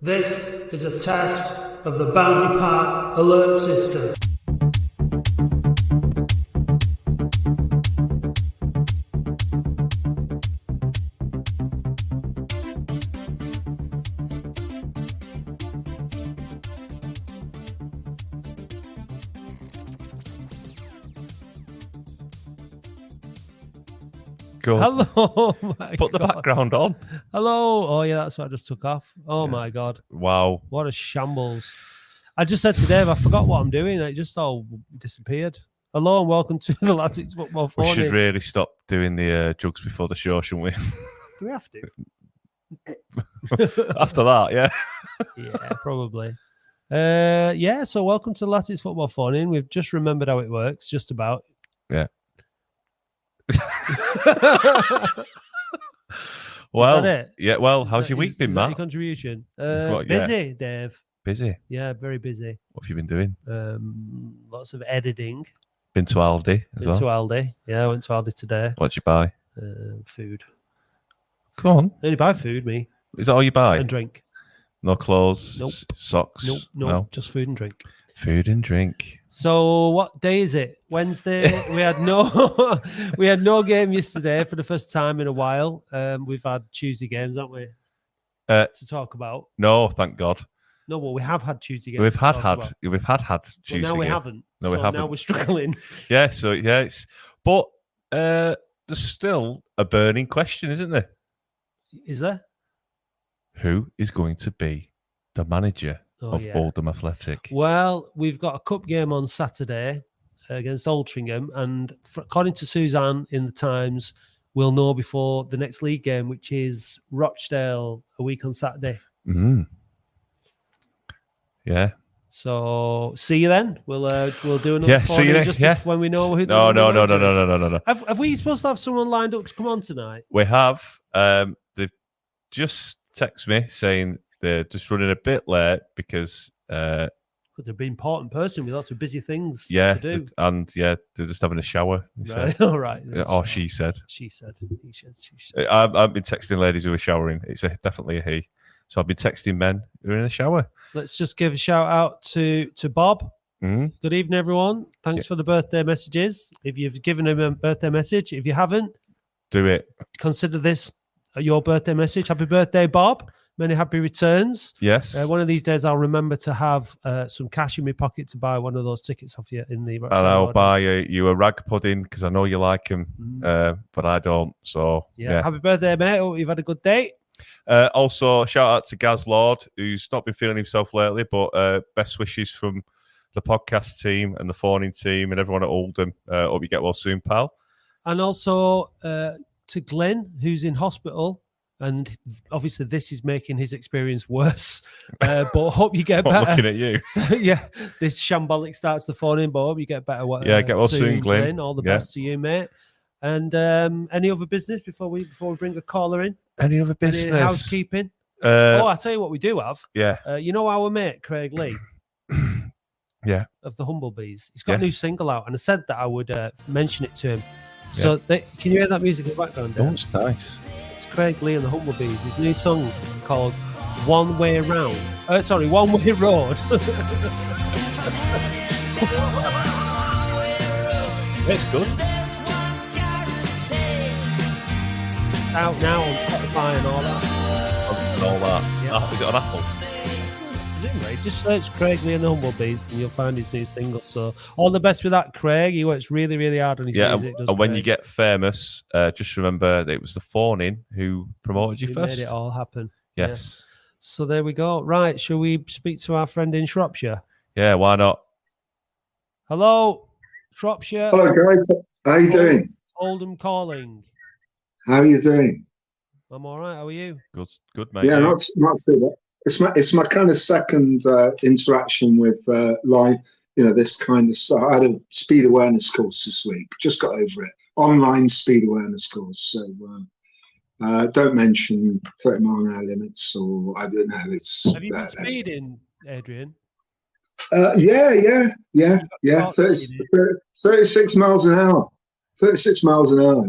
This is a test of the Boundary Park alert system. Go. Hello, my Put the God. background on. Hello. Oh, yeah, that's what I just took off. Oh, my God. Wow. What a shambles. I just said to Dave, I forgot what I'm doing. It just all disappeared. Hello and welcome to the Lads Football We Phone. should really stop doing the jugs before the show, shouldn't we? Do we have to? After that, yeah. Yeah, probably. Yeah, so welcome to the Lads Football Phone In. We've just remembered how it works, just about. Yeah. Well, Is that it? yeah. Well, how's your week been, is that Matt? your contribution? What, yeah. Busy, Dave. Busy. Yeah, very busy. What have you been doing? Lots of editing. Been to Aldi as Been well. to Aldi. Yeah, I went to Aldi today. What'd you buy? Food. Come on. I only buy food, me. Is that all you buy? And drink. No clothes? Nope. Socks? Nope, No. just food and drink. Food and drink. So what day is it? Wednesday. we had no game yesterday for the first time in a while. We've had Tuesday games, haven't we? To talk about. No, thank God. No, well, we have had Tuesday games. We've had Tuesday. Tuesday. Now we game. haven't. No, so we haven't. Now we're struggling. Yeah, so yeah, but there's still a burning question, isn't there? Is there? Who is going to be the manager of Oldham Athletic? Well, we've got a cup game on Saturday against Altrincham, and according to Suzanne in the Times, we'll know before the next league game, which is Rochdale a week on Saturday. Yeah. So see you then. We'll do another. Yeah, see you next. Yeah. When we know who. No. Have we supposed to have someone lined up to come on tonight? We have. They've just texted me saying they're just running a bit late because. Because they've been important person with lots of busy things to do. They're just having a shower. Right. All right. Or she said. She said. I've been texting ladies who are showering. It's definitely a he. So I've been texting men who are in the shower. Let's just give a shout out to Bob. Mm-hmm. Good evening, everyone. Thanks for the birthday messages. If you've given him a birthday message, if you haven't, do it. Consider this your birthday message. Happy birthday, Bob. Many happy returns. Yes. One of these days, I'll remember to have some cash in my pocket to buy one of those tickets off you in the. And I'll buy you a rag pudding because I know you like them, but I don't. So yeah. Happy birthday, mate. Hope you've had a good day. Also, shout out to Gaz Lord, who's not been feeling himself lately, but best wishes from the podcast team and the phoning team and everyone at Oldham. Hope you get well soon, pal. And also to Glenn, who's in hospital. And obviously, this is making his experience worse. But hope you get better. Looking at you. So, yeah, this shambolic starts the phone in, but hope you get better. Get well soon, Glenn. All the best to you, mate. And any other business before we bring a caller in? Any other business? Any housekeeping? I'll tell you what we do have. Yeah. You know our mate Craig Lee. Yeah. Of the Humblebees. He's got a new single out, and I said that I would mention it to him. So can you hear that music in the background? Oh, it's nice. It's Craig Lee and the Humblebees. His new song called One Way Round. One Way Road. It's good. Out now on Spotify and all that. Yeah. Is it on Apple? Anyway, just search Craig Lee and the Humblebees and you'll find his new single. So all the best with that, Craig. He works really, really hard on his music. And when you get famous, just remember that it was the phone-in who promoted you first. Made it all happen. Yes. Yeah. So there we go. Right, shall we speak to our friend in Shropshire? Yeah, why not? Hello, Shropshire. Hello, guys. How are you doing? Oldham calling. How are you doing? I'm all right. How are you? Good, mate. Yeah, not so bad. It's my kind of second interaction with live, this kind of stuff. I had a speed awareness course this week. Just got over it. Online speed awareness course. So don't mention 30 mile an hour limits or I don't know. Have you been speeding, Adrian? Yeah. 36 miles an hour. 36 miles an hour.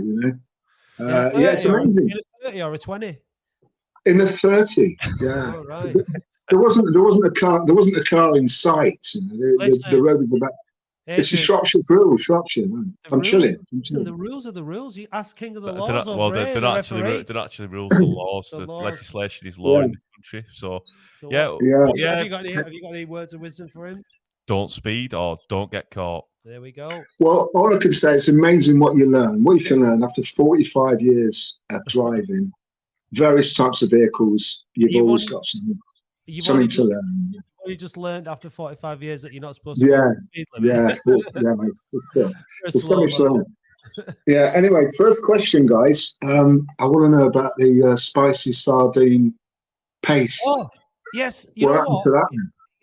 It's amazing. In a 30 or a 20? In the 30, yeah. Oh, right. there wasn't a car in sight. You know, the road was about. It's a Shropshire rule, Shropshire, man. I'm chilling. Listen, the rules are the rules. You ask King of the Laws They're not, over here, they're the not actually referee. they're not actually rules and laws. The The law. legislation is law in this country. So yeah. Have you got any words of wisdom for him? Don't speed or don't get caught. There we go. Well, all I can say, it's amazing what you learn. What you can learn after 45 years of driving various types of vehicles. You've always got something to learn. You just learned after 45 years that you're not supposed to go on the speed limit. There's so much to learn. Yeah. Anyway, first question, guys. I want to know about the spicy sardine paste. Oh, yes. What happened to that?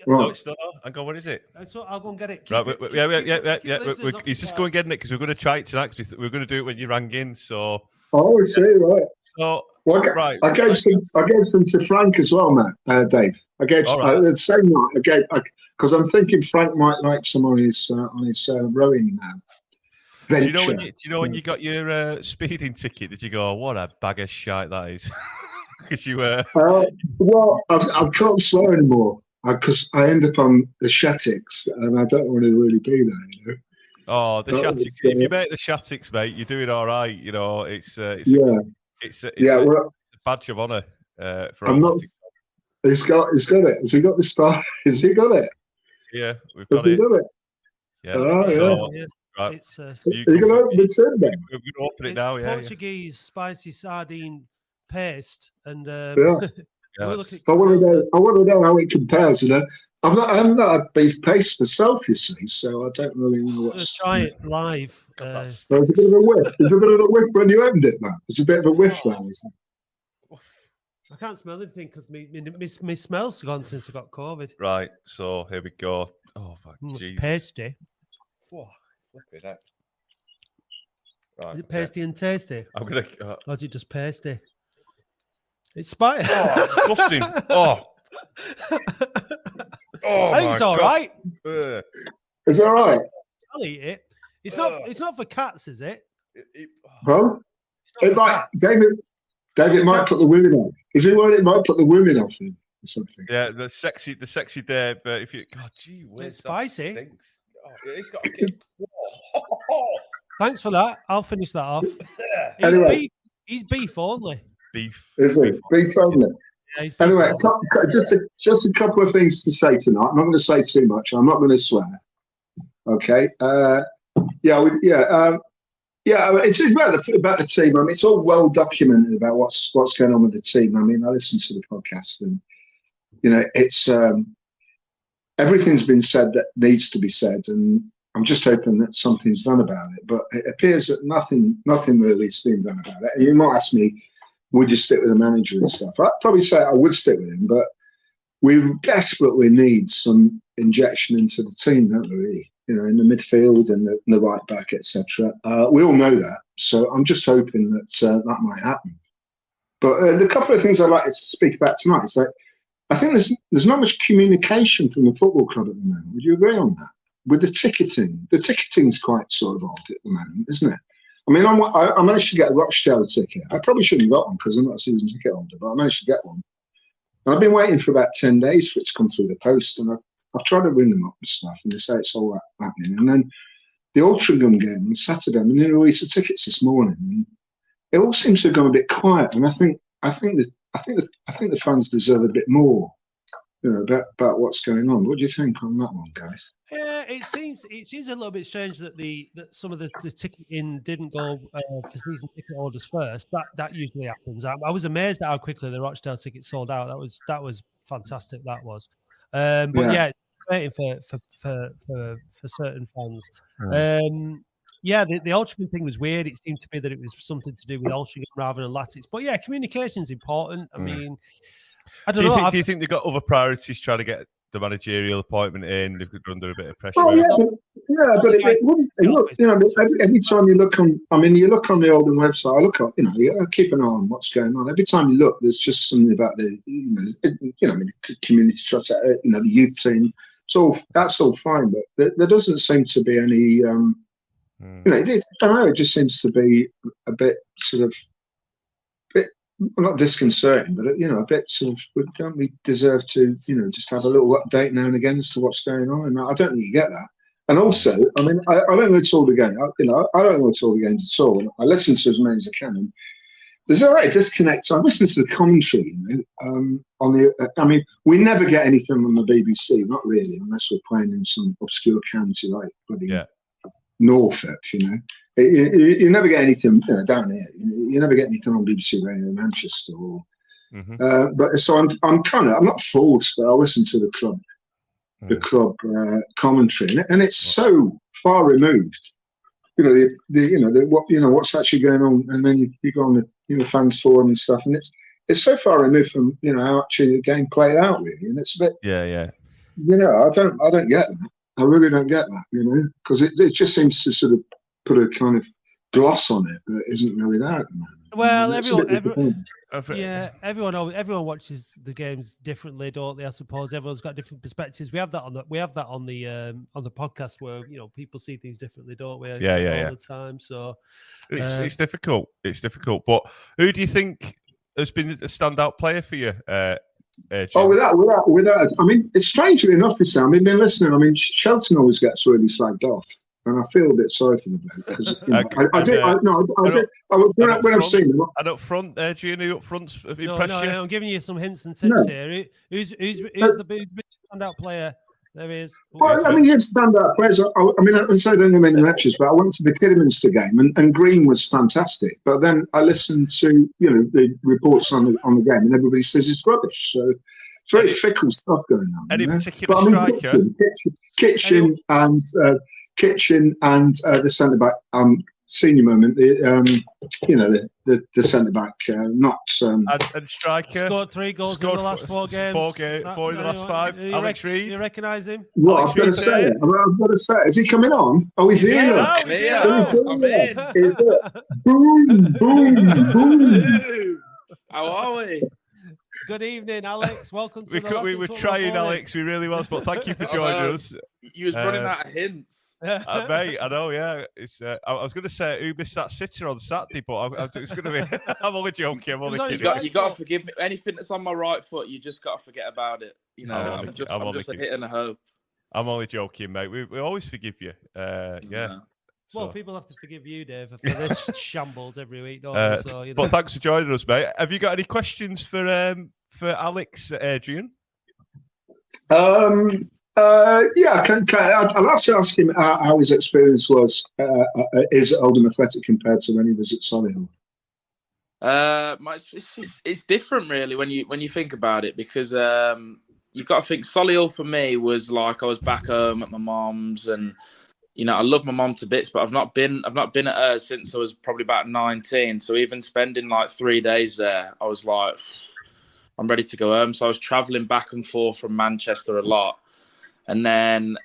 Right. No, it's not. Hang on, what is it? So I'll go and get it. Right, yeah. He's just going to get it because we're going to try it tonight. Because we're going to do it when you rang in. So. Oh, I see. Right. So. Well, I gave some to Frank as well, Matt. Dave. I gave the same night. I gave because I'm thinking Frank might like some on his rowing venture. Do you know when you got your speeding ticket? Did you go, what a bag of shite that is? Because you were. Well, I can't swear anymore because I end up on the Shattucks and I don't want to really be there. You know. Oh, the Shattucks! If you make the Shattucks, mate, you're doing all right. You know, it's a badge of honour. I'm not. He's got it. Has he got the star? Has he got it? Yeah, we've got it. Has he got it? Yeah. Oh, yeah. Right. It's you're going to open it soon, then? We're going to open it now. Yeah. Portuguese spicy sardine paste, and I want to know how it compares. You know, I'm not a beef paste myself, you see, so I don't really know what's. Let's try it live. There's a bit of a whiff. There's a bit of a whiff when you opened it, man. There's a bit of a whiff there. I can't smell anything because my smell's gone since I got COVID. Right, so here we go. Oh, my Jesus. Pasty. Whoa, look at that. Right, is it pasty and tasty? I'm going to... Or is it just pasty? It's spicy. Oh, disgusting. Oh, I think it's all right. It's all right. I'll eat it. It's not for cats, is it? Huh? It might, David might put the women off. Is it worried it might put the women off him or something? Yeah, the sexy Dave. But if you, God, gee whiz, it's spicy. Oh, it's got a Thanks for that. I'll finish that off. He's beef only. Beef. Is it beef only? Yeah, anyway, just a couple of things to say tonight. I'm not going to say too much. I'm not going to swear. Okay. It's about the team. I mean, it's all well documented about what's going on with the team. I mean, I listened to the podcast, and you know, it's everything's been said that needs to be said, and I'm just hoping that something's done about it. But it appears that nothing really is being done about it. And you might ask me, would you stick with the manager and stuff? I'd probably say I would stick with him, but we desperately need some injection into the team, don't we? Really? You know, in the midfield and the right back, etc. We all know that, so I'm just hoping that that might happen. But a couple of things I'd like to speak about tonight is that I think there's not much communication from the football club at the moment. Would you agree on that? With the ticketing's quite sort of odd at the moment, isn't it? I mean, I managed to get a Rochdale ticket. I probably shouldn't have got one because I'm not a season ticket holder, but I managed to get one. And I've been waiting for about 10 days for it to come through the post, and I've tried to ring them up and stuff, and they say it's all happening. And then the Oldham game on Saturday, I mean, they released the tickets this morning, and it all seems to have gone a bit quiet. And I think the fans deserve a bit more, you know, about what's going on. What do you think on that one, guys? Yeah, it seems a little bit strange that some of the ticketing didn't go for season ticket orders first. That usually happens. I was amazed at how quickly the Rochdale tickets sold out. That was fantastic. That was, waiting for certain fans. The Altrincham thing was weird. It seemed to me that it was something to do with Altrincham rather than Latics. But yeah, communication is important. I mean, I don't know. Do you think they've got other priorities trying to get the managerial appointment in? They've been under a bit of pressure. Oh yeah, but it wouldn't. You know, every time you look on, you look on the Oldham website. I look up, I keep an eye on what's going on. Every time you look, there's just something about the, the community trust, the youth team. So that's all fine, but there doesn't seem to be any. I don't know. It just seems to be a bit sort of, not disconcerting, but a bit sort of, don't we deserve to, just have a little update now and again as to what's going on? And I don't think you get that. And also, I mean, I don't know it's all the game. I don't know it's all the games at all. I listen to as many as I can. And there's a right disconnect. So I listen to the commentary, on the. I mean, we never get anything on the BBC, not really, unless we're playing in some obscure county like bloody Norfolk. You never get anything down here. You never get anything on BBC Radio in Manchester. But so I'm not forced, but I listen to the club commentary, and it's so far removed. What's actually going on, and then you go on the fans forum and stuff, and it's so far removed from how actually the game played out, really, and it's a bit I don't get that. I really don't get that, because it just seems to sort of put a kind of gloss on it that isn't really there at the moment. Well, everyone watches the games differently, don't they? I suppose everyone's got different perspectives. We have that on the podcast where people see things differently, don't we? All the time. So it's difficult. It's difficult. But who do you think has been a standout player for you? Without. I mean, it's strangely enough, I've been listening. I mean, Shelton always gets really slagged off, and I feel a bit sorry for them because I do. When I've seen them, and up front, Gino, up front, no, I'm giving you some hints and tips here. Who's the big standout player? There he is. Well, I mean, you stand up players. I mean, I say I don't know many matches, but I went to the Kidderminster game, and Green was fantastic. But then I listened to the reports on the game, and everybody says it's rubbish. So it's very fickle stuff going on. Any particular striker? Kitchen and the centre back. Senior moment, the centre back, not and striker scored 3 goals in the last 4 games. 4 in the last 5. Alex Reid. You recognise him? Well, I've got to say it. Is he coming on? Oh, he's here. I'm in. Is it? Boom, boom, boom. How are we? Good evening, Alex. Welcome to we were trying, Alex. We really was, but thank you for joining us. You was running out of hints. Mate, I know, yeah. It's. I was going to say who missed that sitter on Saturday, but it's going to be. I'm only joking. I'm only kidding. You got to forgive me. Anything that's on my right foot, you just got to forget about it. I'm just a hit and a hope. I'm only joking, mate. We always forgive you. Yeah. Well, people have to forgive you, Dave, for this shambles every week, don't they? So, But thanks for joining us, mate. Have you got any questions for Alex, Adrian? Yeah, I'll have to ask him how his experience was is at Oldham Athletic compared to when he was at Solihull. It's different, really, when you think about it, because you've got to think Solihull for me was like I was back home at my mum's, and I love my mum to bits, but I've not been at hers since I was probably about 19. So even spending like 3 days there, I was like, I'm ready to go home. So I was travelling back and forth from Manchester a lot. And then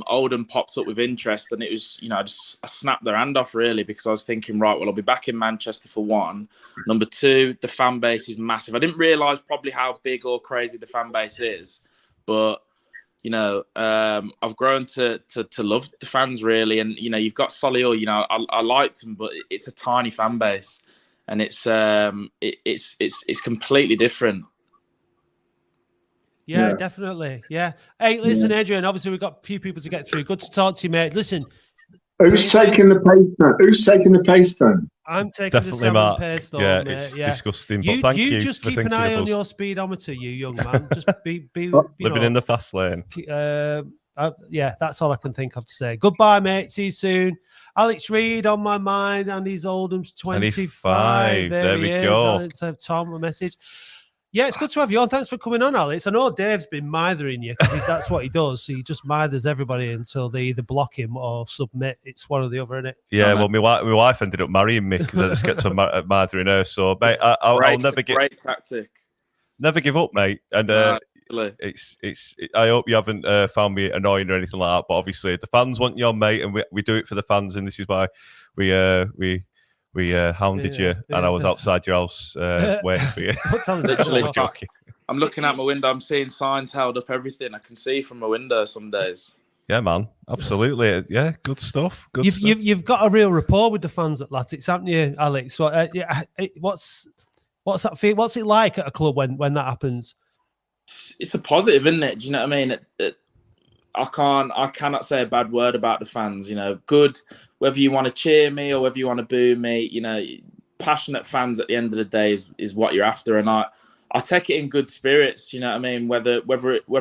Oldham popped up with interest, and it was, I snapped their hand off, really, because I was thinking, right, well, I'll be back in Manchester for one. Number two, the fan base is massive. I didn't realise probably how big or crazy the fan base is, but I've grown to love the fans, really. And you've got Solihull. I liked them, but it's a tiny fan base, and it's completely different. Yeah, definitely. Yeah. Hey, listen, Adrian, obviously we've got a few people to get through. Good to talk to you, mate. Listen. Who's taking the pace then? I'm taking definitely the 7 pace though, yeah, mate. it's disgusting. But thank you. You just keep an eye on your speedometer, you young man. Just be living in the fast lane. That's all I can think of to say. Goodbye, mate. See you soon. Alex Reid on my mind, and he's Oldham's 25. There we is. go. Let's have Tom a message. Yeah, it's good to have you on. Thanks for coming on, Alex. I know Dave's been mithering you because that's what he does. So he just mithers everybody until they either block him or submit. It's one or the other, isn't it? Yeah, well, my wife ended up marrying me because I just get some mithering her. So, mate, I'll never give. Great tactic. Never give up, mate. And it's. I hope you haven't found me annoying or anything like that. But obviously, the fans want you on, mate, and we do it for the fans. And this is why we hounded you, and I was outside your house waiting for you. Literally, I'm looking out my window. I'm seeing signs held up. Everything I can see from my window some days. Yeah, man, absolutely. Yeah, good stuff. Stuff. You've got a real rapport with the fans at Latics, haven't you, Alex? What's What's that feel? What's it like at a club when that happens? It's a positive, isn't it? Do you know what I mean? I cannot say a bad word about the fans. Good, whether you want to cheer me or whether you want to boo me. Passionate fans at the end of the day is what you're after, and I take it in good spirits. You know what I mean? Whether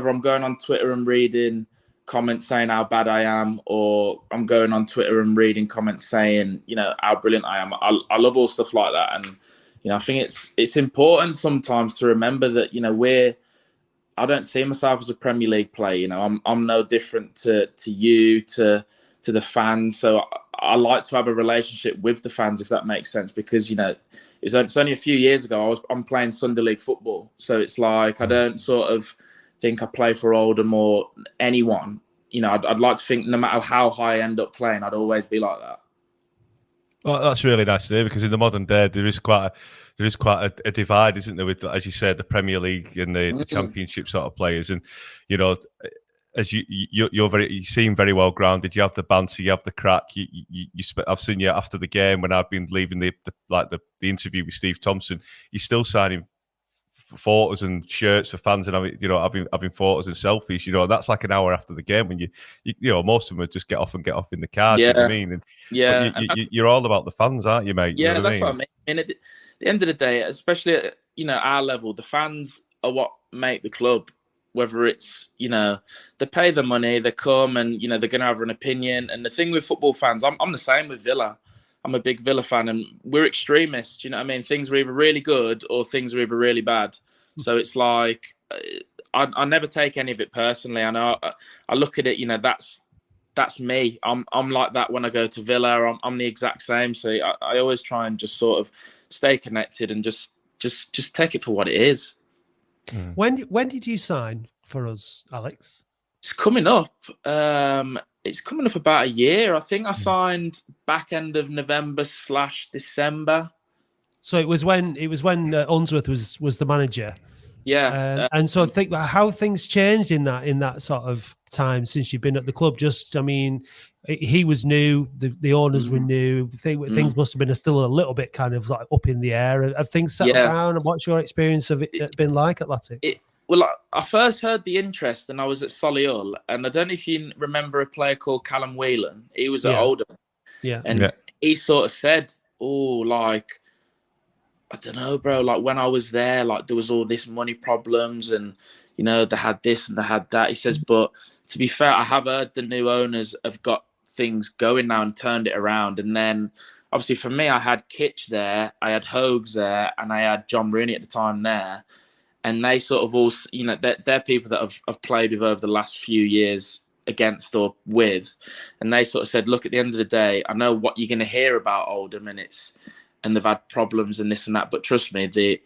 I'm going on Twitter and reading comments saying how bad I am, or I'm going on Twitter and reading comments saying how brilliant I am. I love all stuff like that, and I think it's important sometimes to remember that I don't see myself as a Premier League player. I'm no different to you, to the fans. So I like to have a relationship with the fans, if that makes sense, because it's only a few years ago I'm playing Sunday League football, so it's like I don't sort of think I play for Oldham or anyone. I'd like to think no matter how high I end up playing, I'd always be like that. Well, that's really nice to hear, because in the modern day there is quite a divide, isn't there, with, as you said, the Premier League and the Championship sort of players, and as you seem very well grounded. You have the banter, you have the crack. I've seen you after the game when I've been leaving the interview with Steve Thompson. You're still signing photos and shirts for fans, and having photos and selfies. That's like an hour after the game when you most of them would just get off in the car. Yeah. Do you know what I mean? You're all about the fans, aren't you, mate? Yeah, you know that's what I mean. At the end of the day, especially at our level, the fans are what make the club. Whether it's they pay the money, they come, and they're going to have an opinion. And the thing with football fans, I'm the same with Villa. I'm a big Villa fan, and we're extremists. You know what I mean? Things are either really good or things are either really bad. So it's like I never take any of it personally. I know I look at it. That's me. I'm like that when I go to Villa. I'm the exact same. So I always try and just sort of stay connected and just take it for what it is. When did you sign for us, Alex? It's coming up. It's coming up about a year. I think I signed back end of November/December. So it was when Unsworth was the manager. Yeah. And so think how things changed in that sort of time since you've been at the club. He was new, the owners were new. Things must have been still a little bit kind of like up in the air. Have things settled down? And what's your experience of it been like at Athletic? Well, I first heard the interest, and I was at Solihull, and I don't know if you remember a player called Callum Whelan. He was at Oldham, and he sort of said, I don't know, bro. Like when I was there, like there was all this money problems, and they had this and they had that. He says, but to be fair, I have heard the new owners have got things going now and turned it around. And then, obviously, for me, I had Kitch there, I had Hogues there, and I had John Rooney at the time there. And they sort of all, they're people that I've played with over the last few years against or with. And they sort of said, look, at the end of the day, I know what you're going to hear about Oldham, and they've had problems and this and that. But trust me, the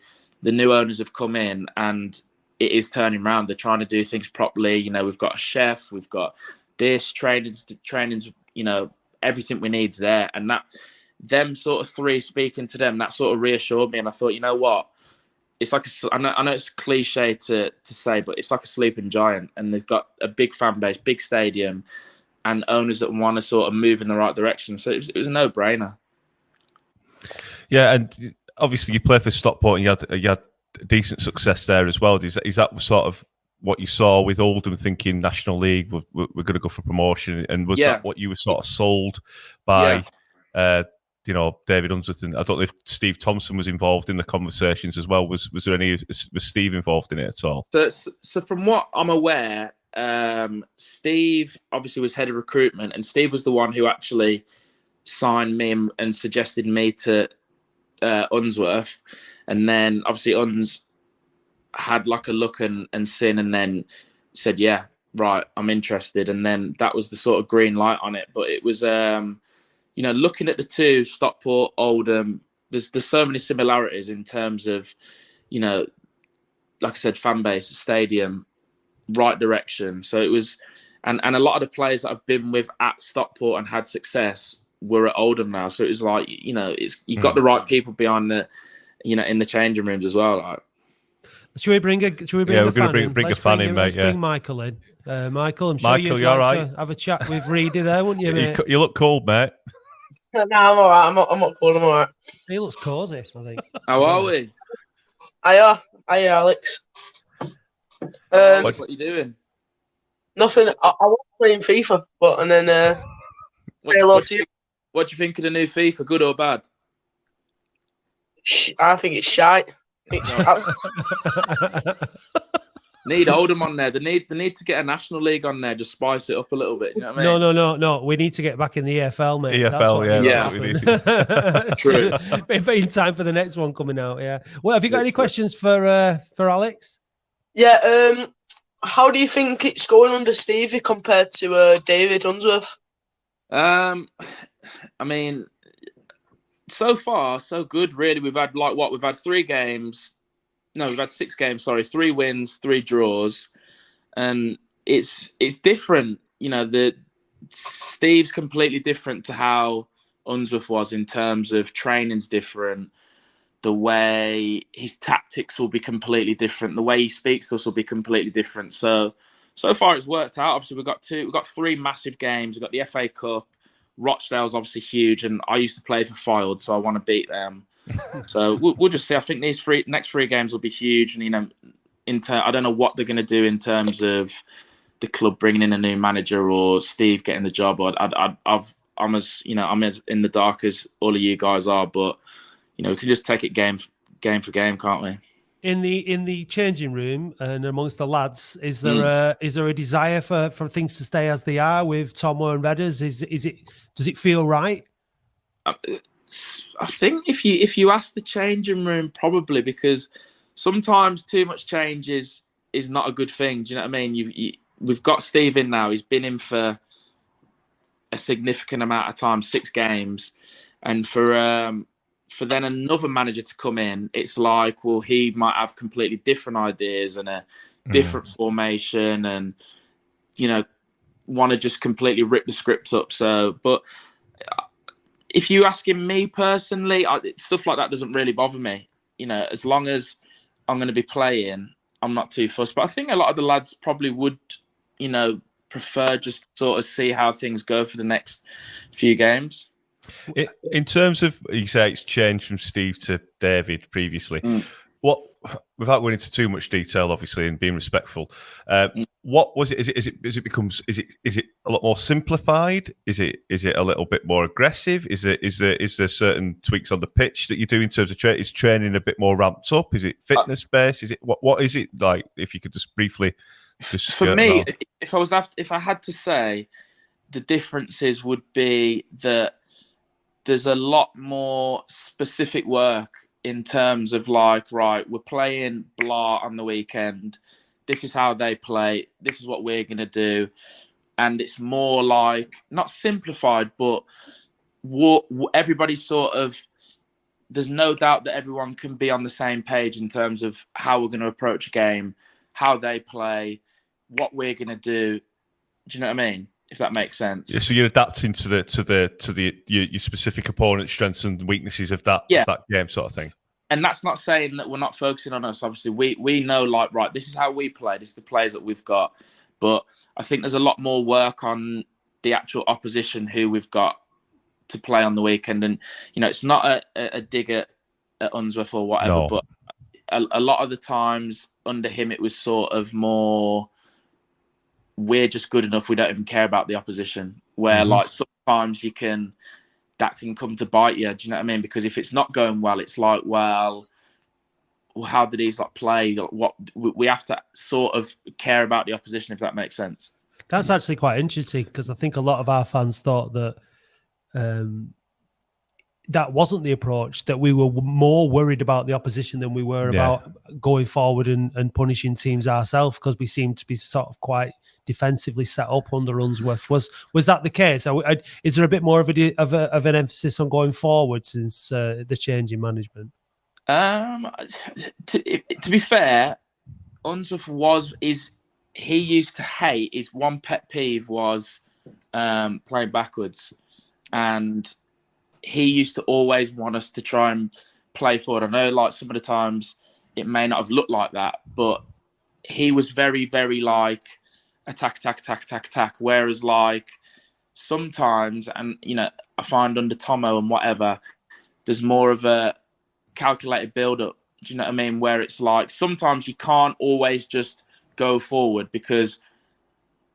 new owners have come in and it is turning around. They're trying to do things properly. We've got a chef, we've got this, trainings, everything we need's there. And them sort of three, speaking to them, that sort of reassured me. And I thought, you know what? It's like, I know it's cliche to say, but it's like a sleeping giant. And they've got a big fan base, big stadium, and owners that want to sort of move in the right direction. So it was a no-brainer. Yeah, and obviously you play for Stockport, and you had decent success there as well. Is that sort of what you saw with Oldham, thinking National League, we're going to go for promotion? And was that what you were sort of sold by, David Unsworth? And I don't know if Steve Thompson was involved in the conversations as well. Was Steve involved in it at all? So from what I'm aware, Steve obviously was head of recruitment, and Steve was the one who actually signed me and suggested me to Unsworth. And then obviously Uns had like a look and seen, and then said, yeah, right, I'm interested. And then that was the sort of green light on it. But it was, looking at the two, Stockport, Oldham, there's so many similarities in terms of, like I said, fan base, stadium, right direction. So it was, and a lot of the players that I've been with at Stockport and had success were at Oldham now. So it was like, you've got the right people behind the, in the changing rooms as well. Like. Should we bring a we're fan going to bring a fan in, mate. Let's bring Michael in. Michael, I'm sure Michael, you'd like to have a chat with Reedy there, wouldn't you, mate? You look cold, mate. No, I'm all right. I'm not cold. I'm all right. He looks cosy, I think. How are we? Hiya, Alex. What are you doing? Nothing. I was playing FIFA, but and then say hello to you. What do you think of the new FIFA? Good or bad? I think it's shite. Need Oldham on there. They need to get a National League on there. Just spice it up a little bit. You know what I mean? No. We need to get back in the EFL, mate. EFL, that's what we need. True. In time for the next one coming out. Yeah. Well, have you got any questions for Alex? Yeah. How do you think it's going under Stevie compared to David Unsworth? I mean, so far so good. Really, we've had we've had 3 games. No, we've had 6 games. Sorry, 3 wins, 3 draws, and it's different. You know, Steve's completely different to how Unsworth was in terms of training's different. The way his tactics will be completely different. The way he speaks to us will be completely different. So far it's worked out. Obviously, we've got 3 massive games. We've got the FA Cup. Rochdale's obviously huge, and I used to play for Fylde, so I want to beat them. So we'll just see. I think these next 3 games will be huge, and I don't know what they're going to do in terms of the club bringing in a new manager or Steve getting the job. I'm as in the dark as all of you guys are, but we can just take it game for game, can't we? In the changing room and amongst the lads, is there a desire for things to stay as they are with Tomo and Redders? Does it feel right? I think if you ask the changing room, probably, because sometimes too much change is not a good thing. Do you know what I mean? We've got Steve in now. He's been in for a significant amount of time, 6 games, and for then another manager to come in, it's like, well, he might have completely different ideas and a different formation, and want to just completely rip the script up. So, but if you asking me personally, stuff like that doesn't really bother me. As long as I'm going to be playing, I'm not too fussed. But I think a lot of the lads probably would, prefer just sort of see how things go for the next few games. In terms of, you say it's changed from Steve to David previously. What, without going into too much detail, obviously, and being respectful, what was it? Is it a lot more simplified? Is it a little bit more aggressive? Is there certain tweaks on the pitch that you do in terms of is training a bit more ramped up? Is it fitness based? Is it what is it like? If you could just briefly, for me, if I had to say, the differences would be that there's a lot more specific work in terms of right, we're playing blah on the weekend. This is how they play. This is what we're going to do. And it's more like, not simplified, but everybody sort of, there's no doubt that everyone can be on the same page in terms of how we're going to approach a game, how they play, what we're going to do. Do you know what I mean? If that makes sense. Yeah, so you're adapting to your specific opponent's strengths and weaknesses of that game sort of thing. And that's not saying that we're not focusing on us. Obviously, we know, right, this is how we play. This is the players that we've got. But I think there's a lot more work on the actual opposition who we've got to play on the weekend. And, it's not a dig at Unsworth or whatever. No. But a lot of the times under him, it was sort of more, we're just good enough. We don't even care about the opposition. Where sometimes that can come to bite you. Do you know what I mean? Because if it's not going well, it's like, well, how did these play? What we have to sort of care about the opposition, if that makes sense. That's actually quite interesting, because I think a lot of our fans thought that that wasn't the approach, that we were more worried about the opposition than we were about going forward and punishing teams ourselves, because we seemed to be sort of quite defensively set up under Unsworth. Was that the case? Is there a bit more of an emphasis on going forward since the change in management? To be fair, Unsworth he used to hate, his one pet peeve was playing backwards, and he used to always want us to try and play forward. I know, some of the times it may not have looked like that, but he was very, very attack. Whereas sometimes, and I find under Tomo and whatever, there's more of a calculated build-up. Do you know what I mean? Where it's like sometimes you can't always just go forward because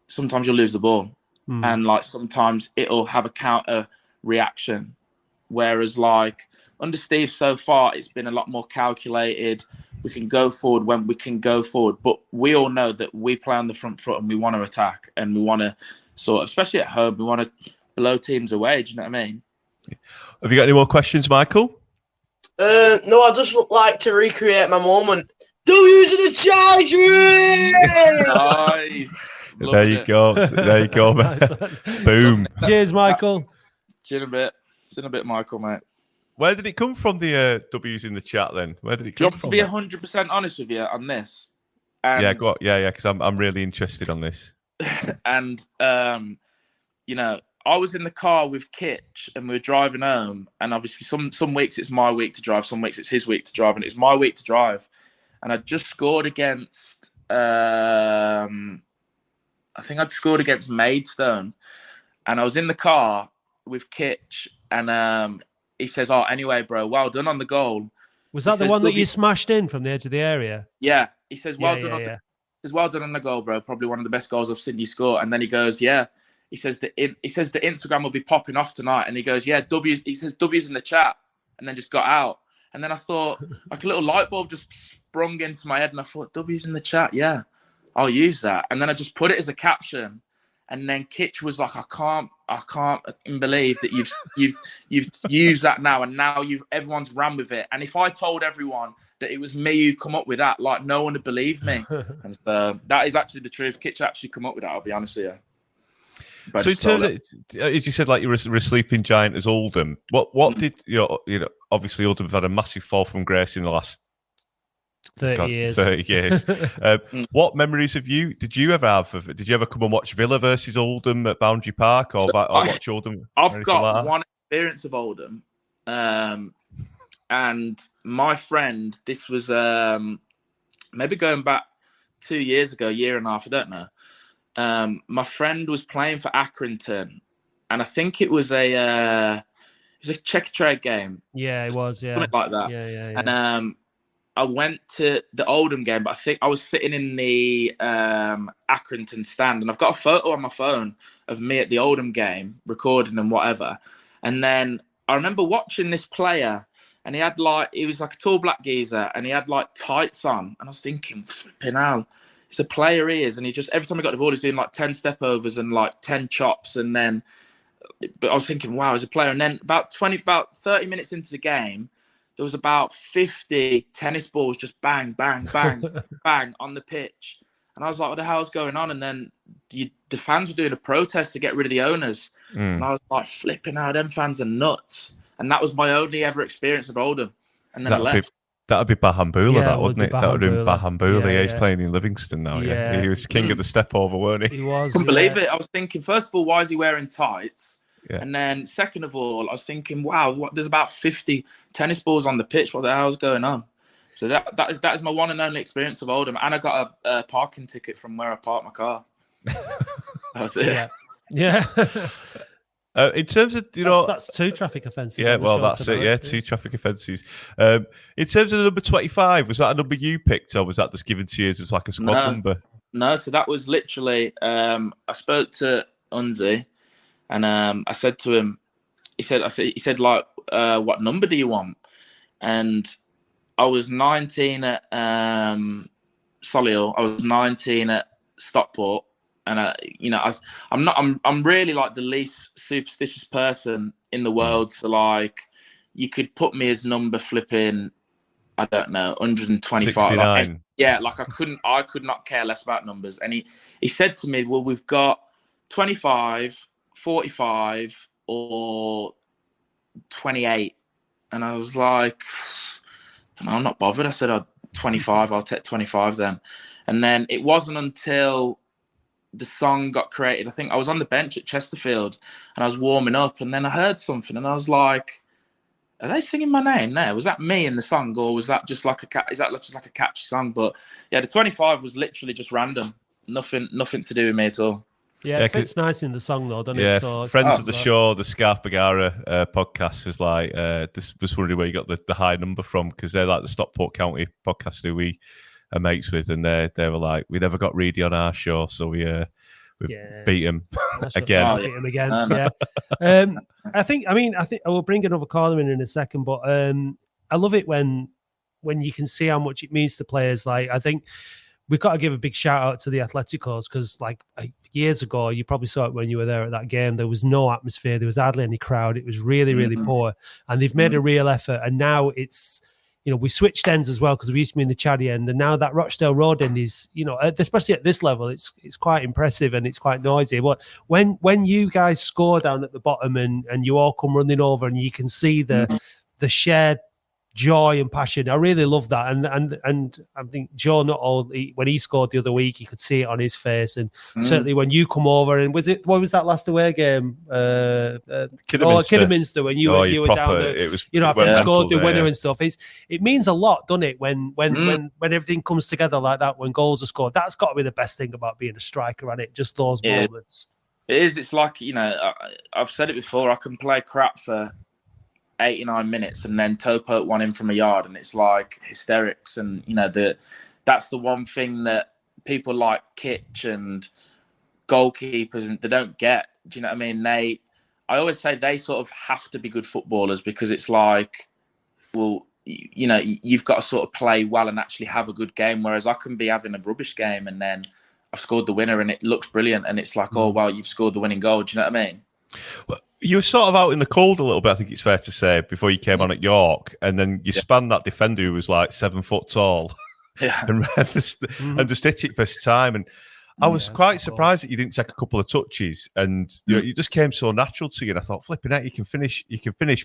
sometimes you'll lose the ball. And like sometimes it'll have a counter reaction. Whereas like under Steve so far, it's been a lot more calculated. We can go forward when we can go forward. But we all know that we play on the front foot and we want to attack and we want to sort of, especially at home, we want to blow teams away. Do you know what I mean? Have you got any more questions, Michael? No, I just would like to recreate my moment. W's in the charge room! Nice. There you go. There you go, man. Boom. Cheers, Michael. See you in a bit, Michael, mate. Where did it come from, the W's in the chat then? Where did it Do you come want me from? to be 100% honest with you on this? Yeah, go on. Yeah, because I'm really interested on this. And, you know, I was in the car with Kitch and we were driving home. And obviously some weeks it's my week to drive, some weeks it's his week to drive, and it's my week to drive. And I just scored against, I think I'd scored against Maidstone. And I was in the car with Kitch and he says, "Oh, anyway, bro, well done on the goal." Was that the one that you smashed in from the edge of the area? Yeah. He says, well done on the goal, bro. Probably one of the best goals I've seen you score. And then he goes, yeah. He says the Instagram will be popping off tonight. And he goes, yeah, W's. He says W's in the chat, and then just got out. And then I thought, like a little light bulb just sprung into my head, and I thought, W's in the chat, yeah, I'll use that. And then I just put it as a caption. And then Kitch was like, I can't believe that you've used that now, and now everyone's ran with it. And if I told everyone that it was me who come up with that, like no one would believe me. And so that is actually the truth. Kitch actually come up with that. I'll be honest with you. But so in terms of, as you said, like you were a sleeping giant as Oldham. What did you know? Obviously Oldham have had a massive fall from grace in the last 30 years. 30 years. What memories did you ever have of it? Did you ever come and watch Villa versus Oldham at Boundary Park or watch Oldham? I've got one experience of Oldham. And my friend, this was maybe going back 2 years ago, year and a half, I don't know. My friend was playing for Accrington, and I think it was a checker trade game. Yeah, it was, yeah. Something like that. Yeah. And I went to the Oldham game, but I think I was sitting in the Accrington stand, and I've got a photo on my phone of me at the Oldham game, recording and whatever. And then I remember watching this player, and he was like a tall black geezer, and he had like tights on, and I was thinking, flipping hell, it's a player he is, and he just every time he got the ball, he's doing like 10 step overs and like 10 chops, and then. But I was thinking, wow, as a player, and then about 30 minutes into the game. There was about 50 tennis balls just bang, bang, bang, bang on the pitch. And I was like, what the hell's going on? And then the fans were doing a protest to get rid of the owners. And I was like, flipping out, them fans are nuts. And that was my only ever experience of Oldham. And then I left. That would be Bahambula, wouldn't it? That would have been Bahambula. Yeah, He's playing in Livingston now, Yeah. He was king of the step over, weren't he? He was. Couldn't believe it. I was thinking, first of all, why is he wearing tights? Yeah. And then second of all, I was thinking, wow, there's about 50 tennis balls on the pitch. What the hell's going on? So that is my one and only experience of Oldham. And I got a parking ticket from where I parked my car. That's it. Yeah. In terms of, that's 2 traffic offences. Yeah, well, that's it. Yeah, 2 traffic offences. In terms of the number 25, was that a number you picked, or was that just given to you as like a squad number? No, so that was literally, I spoke to Unzi. And I said to him, he said, like, what number do you want? And I was 19 at Solihull. I was 19 at Stockport. And I'm really like the least superstitious person in the world. So like, you could put me as number flipping, I don't know, 125. 69. Like I could not care less about numbers. And he said to me, well, we've got 25. 45 or 28, and I was like, I'm not bothered. I said, 25, I'll take 25 then. And then it wasn't until the song got created, I think I was on the bench at Chesterfield and I was warming up, and then I heard something and I was like, are they singing my name there? Was that me in the song, or was that just like is that just like a catchy song? But yeah, the 25 was literally just random, nothing to do with me at all. Yeah, it fits nice in the song though, doesn't it? So Friends of the Show, the Scarf Bagara podcast was like, this was wondering where you got the high number from, because they're like the Stockport County podcast who we are mates with, and they were like, we never got Reedy on our show, so we beat him again. Beat him again. I think I will bring another caller in a second, but I love it when you can see how much it means to players. Like, I think we've got to give a big shout out to the Atleticos, because like years ago, you probably saw it when you were there at that game, there was no atmosphere, there was hardly any crowd, it was really, really poor, and they've made a real effort, and now it's, we switched ends as well, because we used to be in the Chaddy end, and now that Rochdale Road end is, especially at this level, it's quite impressive and it's quite noisy. But when you guys score down at the bottom and you all come running over and you can see the shared joy and passion, I really love that. And I think Joe, not only when he scored the other week, you could see it on his face, and certainly when you come over, and what was that last away game? Kidderminster, when you were down there, it was, after you scored the winner and stuff. It means a lot, doesn't it, when everything comes together like that, when goals are scored. That's got to be the best thing about being a striker, and it just those moments. It is. It's like, I've said it before, I can play crap for 89 minutes and then toe poke one in from a yard, and it's like hysterics. And that's the one thing that people like Kitch and goalkeepers, and they don't get. Do you know what I mean? I always say they sort of have to be good footballers, because it's like, well, you've got to sort of play well and actually have a good game, whereas I can be having a rubbish game and then I've scored the winner and it looks brilliant, and it's like, oh wow, you've scored the winning goal. Do you know what I mean? Well, you were sort of out in the cold a little bit, I think it's fair to say, before you came on at York, and then you spanned that defender who was like 7 foot tall, and just hit it first time. And I was quite surprised that you didn't take a couple of touches, and it just came so natural to you. And I thought, flipping out, you can finish.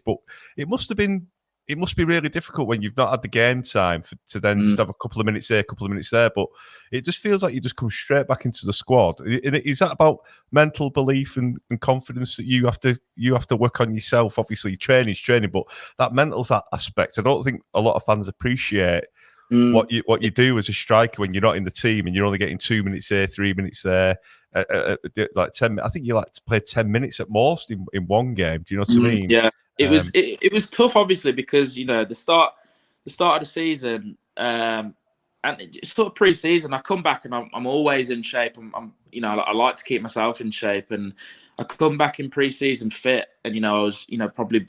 But it must be really difficult when you've not had the game time to then just have a couple of minutes there, a couple of minutes there. But it just feels like you just come straight back into the squad. Is that about mental belief and confidence that you have to work on yourself? Obviously, training's training, but that mental aspect, I don't think a lot of fans appreciate what you do as a striker when you're not in the team and you're only getting 2 minutes there, 3 minutes there, like 10. I think you like to play 10 minutes at most in one game. Do you know what I mean? Yeah. It was tough, obviously, because the start of the season, and it's sort of pre-season. I come back and I'm always in shape. I like to keep myself in shape, and I come back in pre-season fit, and I was probably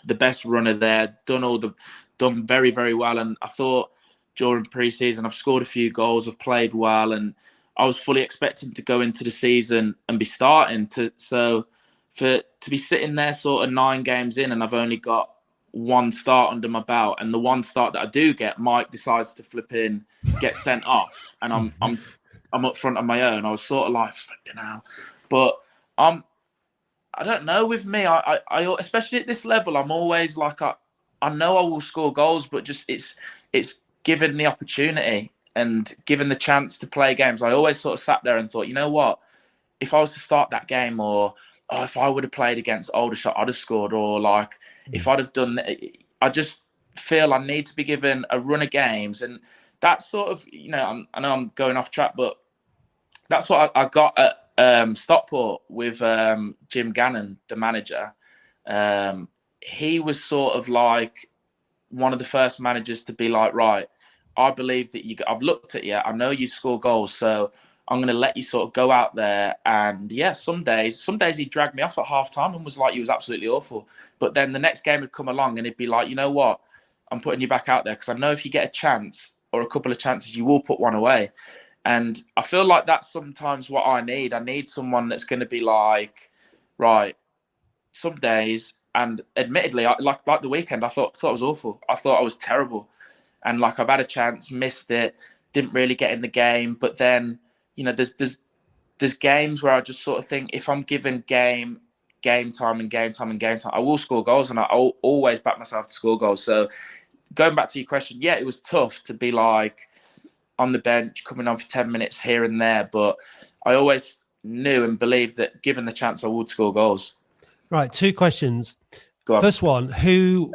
the best runner there. Done very, very well, and I thought during pre-season I've scored a few goals, I've played well, and I was fully expecting to go into the season and be starting to be sitting there sort of 9 games in, and I've only got one start under my belt, and the one start that I do get, Mike decides to flip in, get sent off, and I'm up front on my own. I was sort of like, flipping out, but I don't know. With me, I especially at this level, I'm always like, I know I will score goals, but just it's given the opportunity and given the chance to play games. I always sort of sat there and thought, you know what, if I was to start that game, or if I would have played against Aldershot, I'd have scored. Or like, if I'd have done, I just feel I need to be given a run of games. And that's sort of, I know I'm going off track, but that's what I got at Stockport with Jim Gannon, the manager. He was sort of like one of the first managers to be like, right, I believe that I've looked at you, I know you score goals, so I'm going to let you sort of go out there. And some days he dragged me off at half time and was like, you was absolutely awful. But then the next game would come along and he'd be like, you know what, I'm putting you back out there, because I know if you get a chance or a couple of chances, you will put one away. And I feel like that's sometimes what I need. I need someone that's going to be like, right, some days, and admittedly, like the weekend, I thought it was awful. I thought I was terrible. And like, I've had a chance, missed it, didn't really get in the game. But then, there's games where I just sort of think, if I'm given game time, I will score goals, and I'll always back myself to score goals. So going back to your question, it was tough to be like on the bench, coming on for 10 minutes here and there, but I always knew and believed that given the chance, I would score goals. Right, 2 questions. First one, who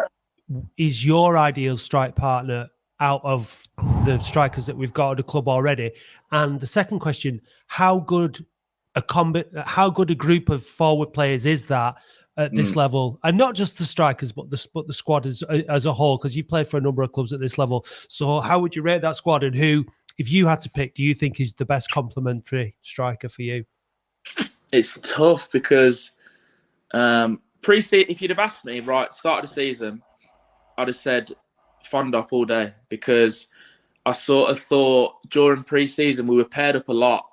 is your ideal strike partner out of the strikers that we've got at the club already? And the second question, how good how good a group of forward players is that at this level, and not just the strikers, but the squad as a whole? Because you've played for a number of clubs at this level. So how would you rate that squad, and who, if you had to pick, do you think is the best complementary striker for you? It's tough because pre-season, if you'd have asked me start of the season, I'd have said Fondop all day, because I sort of thought during pre-season we were paired up a lot,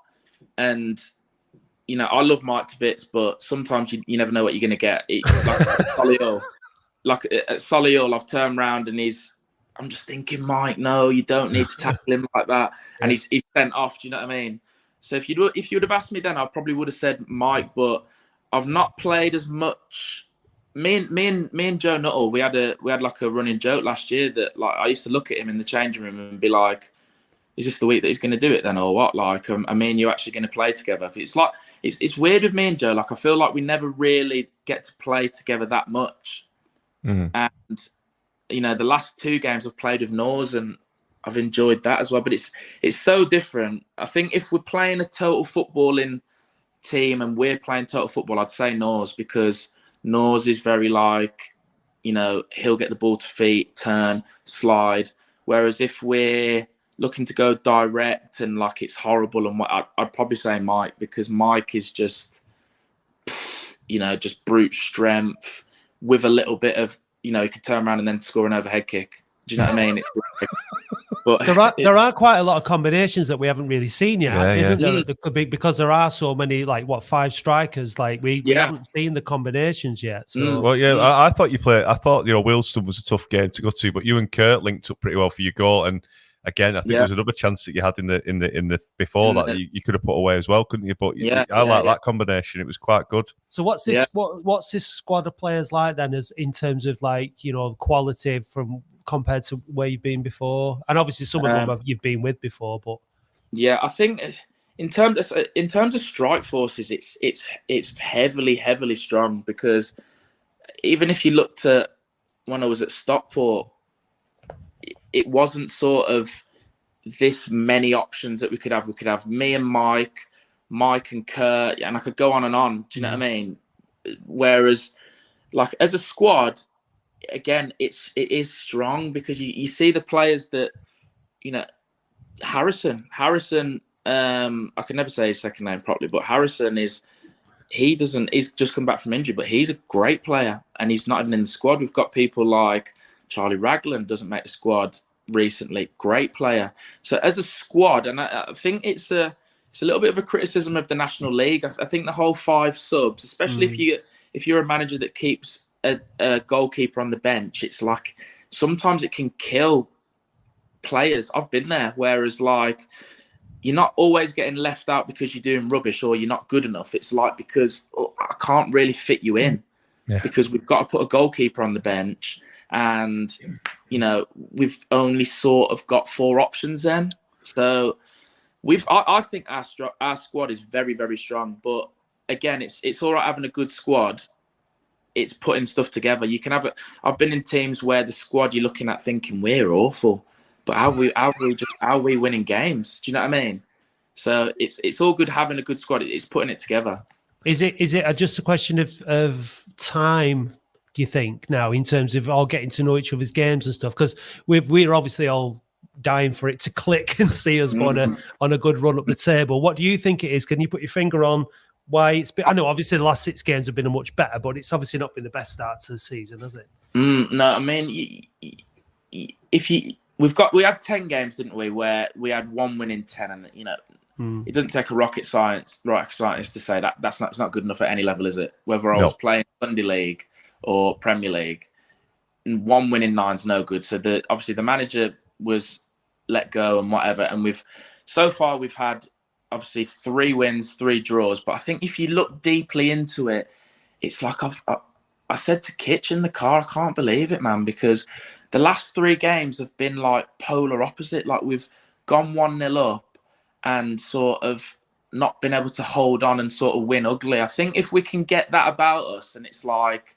and I love Mike to bits, but sometimes you never know what you're going to get. At Solihull, I've turned around and I'm just thinking, Mike, no, you don't need to tackle him like that, and he's sent off. Do you know what I mean? So if you would have asked me then, I probably would have said Mike, but I've not played as much. Me and Joe Nuttall, we had like a running joke last year that like I used to look at him in the changing room and be like, is this the week that he's going to do it then, or what? Like, I mean, you're actually going to play together. It's like it's weird with me and Joe. Like, I feel like we never really get to play together that much. And the last 2 games I've played with Norse, and I've enjoyed that as well. But it's so different. I think if we're playing a total footballing team and we're playing total football, I'd say Norse, because Norse is very like, he'll get the ball to feet, turn, slide. Whereas if we're looking to go direct and like it's horrible, and what I'd probably say Mike, because Mike is just, just brute strength with a little bit of, he could turn around and then score an overhead kick. Do you know what I mean? But there are quite a lot of combinations that we haven't really seen yet, isn't there? Because there are so many, 5 strikers. Like we haven't seen the combinations yet. So I thought Wilston was a tough game to go to, but you and Kurt linked up pretty well for your goal. And again, I think there was another chance that you had in the before that you could have put away as well, couldn't you? But I like that combination; it was quite good. So what's this? What's this squad of players like then, as in terms of quality from compared to where you've been before? And obviously some of them you've been with before, but I think in terms of strike forces, it's heavily strong, because even if you looked at when I was at Stockport, it wasn't sort of this many options that we could have. We could have me and Mike and Kurt, and I could go on and on. Do you know what I mean? Whereas, like, as a squad, again, it is strong, because you see the players that, Harrison, I can never say his second name properly, but Harrison he's just come back from injury, but he's a great player, and he's not even in the squad. We've got people like Charlie Ragland, doesn't make the squad recently, great player. So as a squad, and I think it's a little bit of a criticism of the National League. I think the whole 5 subs, especially if you're a manager that keeps a goalkeeper on the bench, it's like sometimes it can kill players. I've been there. Whereas like you're not always getting left out because you're doing rubbish or you're not good enough. It's like because I can't really fit you in because we've got to put a goalkeeper on the bench. And, we've only sort of got 4 options then. So I think our squad is very, very strong. But again, it's all right having a good squad. It's putting stuff together. You can have it. I've been in teams where the squad you're looking at thinking we're awful, but how are we winning games? Do you know what I mean? So it's all good having a good squad. It's putting it together. Is it just a question of time? Do you think now, in terms of all getting to know each other's games and stuff? Because we're obviously all dying for it to click and see us go on a good run up the table. What do you think it is? Can you put your finger on why it's been? I know obviously the last 6 games have been much better, but it's obviously not been the best start to the season, has it? No, I mean, we had 10 games, didn't we? Where we had 1 win in 10, and it doesn't take a rocket scientist to say that's not good enough at any level, is it? Whether I was playing Sunday League or Premier League, and 1 win in 9 is no good. So obviously the manager was let go and whatever, and we've had obviously 3 wins, 3 draws. But I think if you look deeply into it, it's like I said to Kitch in the car, I can't believe it, man, because the last 3 games have been like polar opposite. Like we've gone 1-0 up and sort of not been able to hold on and sort of win ugly. I think if we can get that about us, and it's like,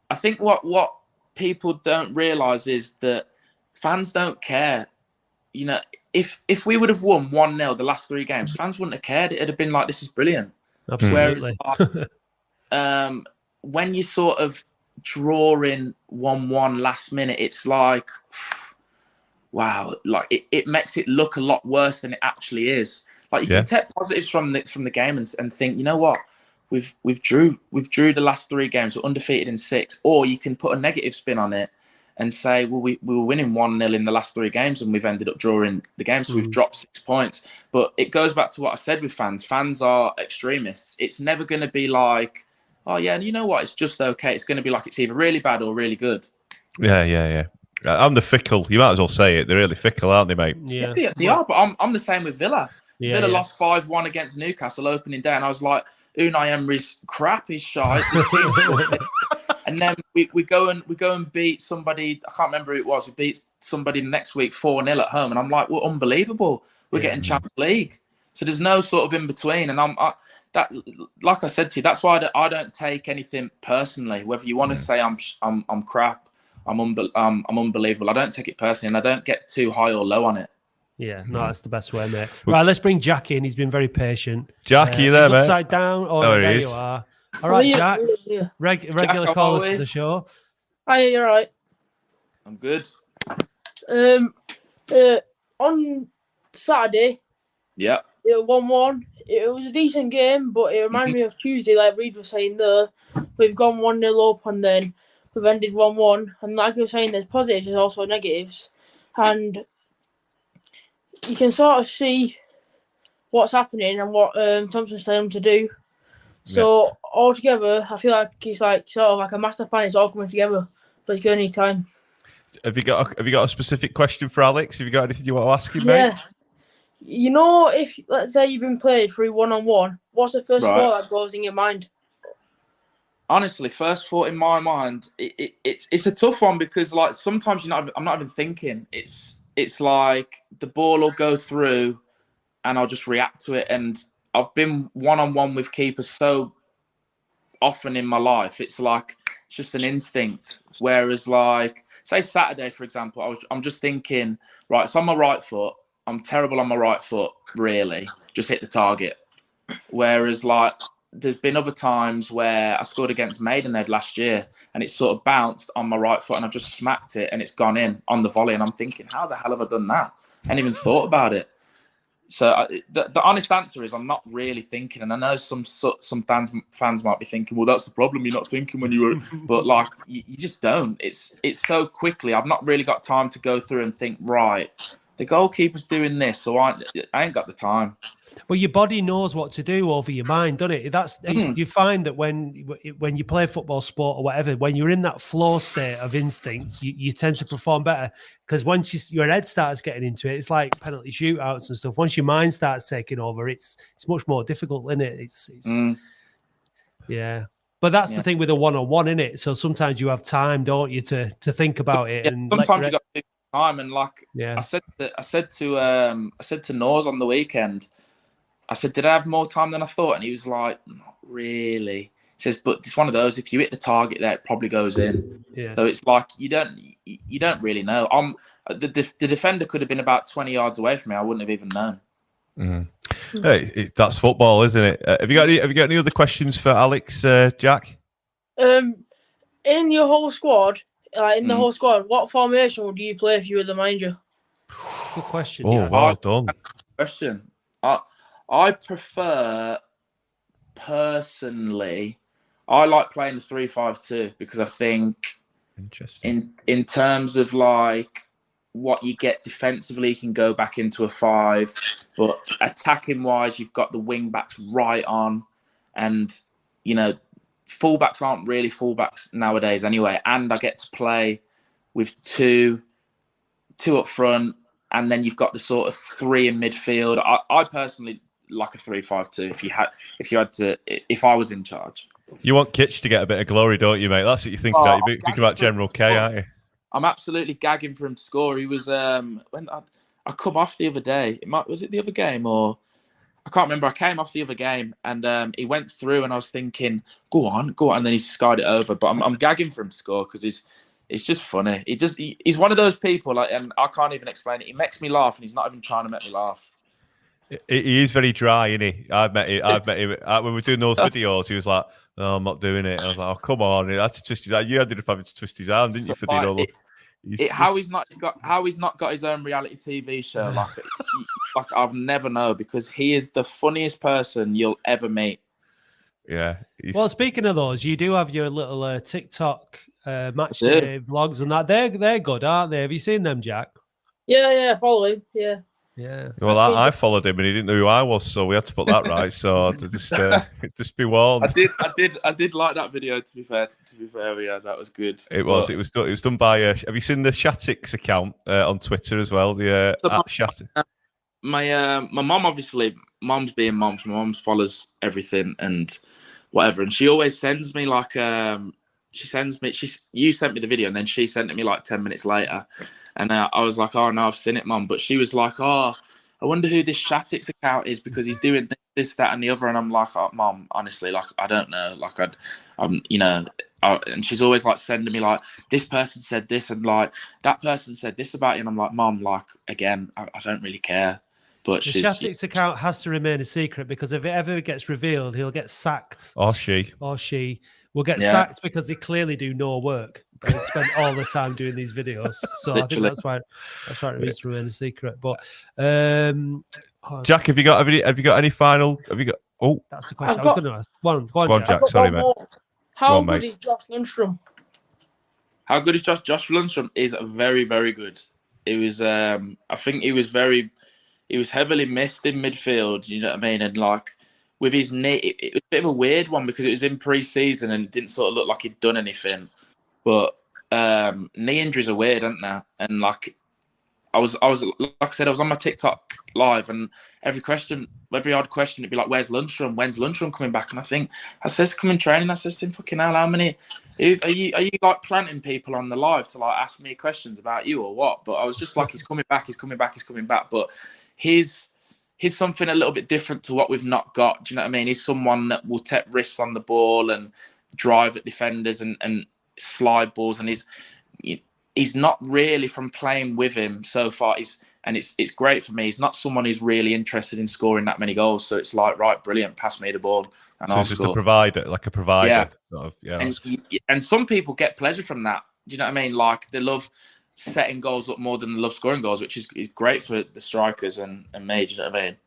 I think what people don't realise is that fans don't care. if we would have won 1-0 the last 3 games, fans wouldn't have cared. It'd have been like, this is brilliant. Absolutely. Whereas when you sort of draw in 1-1 last minute, it's like, wow, like it makes it look a lot worse than it actually is. Like, you can take positives from the game and think, you know what, we've drew the last 3 games, we're undefeated in 6, or you can put a negative spin on it and say, well, we were winning 1-0 in the last 3 games and we've ended up drawing the game, so we've dropped 6 points. But it goes back to what I said with fans. Fans are extremists. It's never going to be like, oh yeah, and you know what, it's just okay. It's going to be like, it's either really bad or really good. Yeah. I'm the fickle. You might as well say it. They're really fickle, aren't they, mate? Yeah, they are. But I'm the same with Villa. Villa lost 5-1 against Newcastle opening day, and I was like, Unai Emery's crap. He's shite. And then we go and beat somebody. I can't remember who it was. We beat somebody next week 4-0 at home, and I'm like, well, unbelievable. We're getting Champions League. So there's no sort of in between. And that, like I said to you, that's why I don't take anything personally. Whether you want to say I'm crap, I'm unbelievable, I don't take it personally, and I don't get too high or low on it. Yeah, no, that's the best way, mate. Right, let's bring Jack in. He's been very patient. Jack, are you there, he's mate? Upside down. Oh, there you are. All right, Jack. Regular Jack, caller to the show. Hi, you're right. I'm good. On Saturday, yeah, it 1-1. It was a decent game, but it reminded me of Tuesday, like Reid was saying there. We've gone 1-0 up and then we've ended 1-1. And like you were saying, there's positives, there's also negatives. And you can sort of see what's happening and what Thompson's telling him to do. So altogether, I feel like he's like sort of like a master plan. It's all coming together, but it's going to need time. Have you got a specific question for Alex? Have you got anything you want to ask him, mate? You know, if let's say you've been played through 1-on-1, what's the first thought that goes in your mind? Honestly, first thought in my mind, it's a tough one because like sometimes I'm not even thinking. It's like the ball will go through, and I'll just react to it. And I've been 1-on-1 with keepers so often in my life. It's like it's just an instinct. Whereas like say Saturday, for example, I'm just thinking, right, it's on my right foot. I'm terrible on my right foot, really. Just hit the target. Whereas, like, there's been other times where I scored against Maidenhead last year and it sort of bounced on my right foot and I've just smacked it and it's gone in on the volley. And I'm thinking, how the hell have I done that? I hadn't even thought about it. So the honest answer is I'm not really thinking. And I know some fans might be thinking, well, that's the problem. You're not thinking when you were... But, like, you just don't. It's so quickly. I've not really got time to go through and think, right... The goalkeeper's doing this, so I ain't got the time. Well, your body knows what to do over your mind, doesn't it? You find that when you play football, sport, or whatever, when you're in that flow state of instincts, you tend to perform better because once your head starts getting into it, it's like penalty shootouts and stuff. Once your mind starts taking over, it's much more difficult, isn't it? Yeah. But that's the thing with a 1-on-1, isn't it? So sometimes you have time, don't you, to think about it. Yeah, and sometimes you got time, and like I said to Nors on the weekend, I said, did I have more time than I thought? And he was like, not really. He says, but it's one of those, if you hit the target there, it probably goes in. Yeah. So it's like you don't really know. The defender could have been about 20 yards away from me. I wouldn't have even known. Mm-hmm. Hey, that's football, isn't it? Have you got any other questions for Alex, Jack? In your whole squad, the whole squad, what formation would you play if you were the manager? Good question. Oh, well done. Question. I prefer, personally, I like playing the 3-5-2 because I think in terms of like what you get defensively, you can go back into a 5, but attacking wise, you've got the wing backs right on, and you know, fullbacks aren't really fullbacks nowadays anyway. And I get to play with two up front, and then you've got the sort of 3 in midfield. I personally like a 3-5-2 if I was in charge. You want Kitch to get a bit of glory, don't you, mate? That's what you think about. You think about General K, aren't you? I'm absolutely gagging for him to score. He was when I come off the other day. Was it the other game or I can't remember. I came off the other game and he went through, and I was thinking, go on, and then he skied it over. But I'm gagging for him to score because It's just funny. He's one of those people, like, and I can't even explain it. He makes me laugh, and he's not even trying to make me laugh. He is very dry, isn't he? I've met him when we were doing those videos. He was like, "No, I'm not doing it." And I was like, "Oh, come on!" He had to twist his arm. You ended up having to twist his arm, didn't you? For how he's not got his own reality TV show. Like I've never known, because he is the funniest person you'll ever meet. Yeah. Well, speaking of those, you do have your little TikTok match day vlogs and that. They're good, aren't they? Have you seen them, Jack? Yeah, follow him. Yeah. Yeah. Well, I followed him and he didn't know who I was, so we had to put that right. So just be warned. I did like that video. To be fair, yeah, that was good. It was done by. Have you seen the Shatix account on Twitter as well? The Shatix. My mom, obviously, mom's being moms. My mom follows everything and whatever, and she always sends me like you sent me the video, and then she sent it me like 10 minutes later. And I was like, oh, no, I've seen it, Mum. But she was like, oh, I wonder who this Shatix account is, because he's doing this, that, and the other. And I'm like, oh, Mum, honestly, like, I don't know. Like, and she's always like sending me like, this person said this, and like, that person said this about you. And I'm like, Mum, like, again, I don't really care. But the Shatix account has to remain a secret, because if it ever gets revealed, he'll get sacked. Or she will get sacked, because they clearly do no work. They spend all the time doing these videos, so I think that's why it needs to remain a secret. But Jack, have you got any final? Have you got? Oh, that's the question I was going to ask. Go on, Jack. Sorry, mate. How good is Josh Lundstrom? How good is Josh Lundstrom? Is very, very good. It was, I think he was heavily missed in midfield. You know what I mean? And like, with his knee, it was a bit of a weird one, because it was in pre-season and it didn't sort of look like he'd done anything. But knee injuries are weird, aren't they? And like, I was like I said, I was on my TikTok live, and every odd question, it'd be like, "Where's Lundstrom? When's Lundstrom coming back?" And I says, "Come in training." I says to him, "Fucking hell, how many? Are you like planting people on the live to like ask me questions about you or what?" But I was just like, "He's coming back. He's coming back. He's coming back." But he's something a little bit different to what we've not got. Do you know what I mean? He's someone that will take risks on the ball and drive at defenders and slide balls, and he's not really, from playing with him so far, it's great for me. He's not someone who's really interested in scoring that many goals. So it's like, right, brilliant, pass me the ball and so I'll it's just score. a provider. Yeah. Sort of, yeah. And some people get pleasure from that. Do you know what I mean? Like, they love setting goals up more than they love scoring goals, which is great for the strikers and me. Do you know what I mean?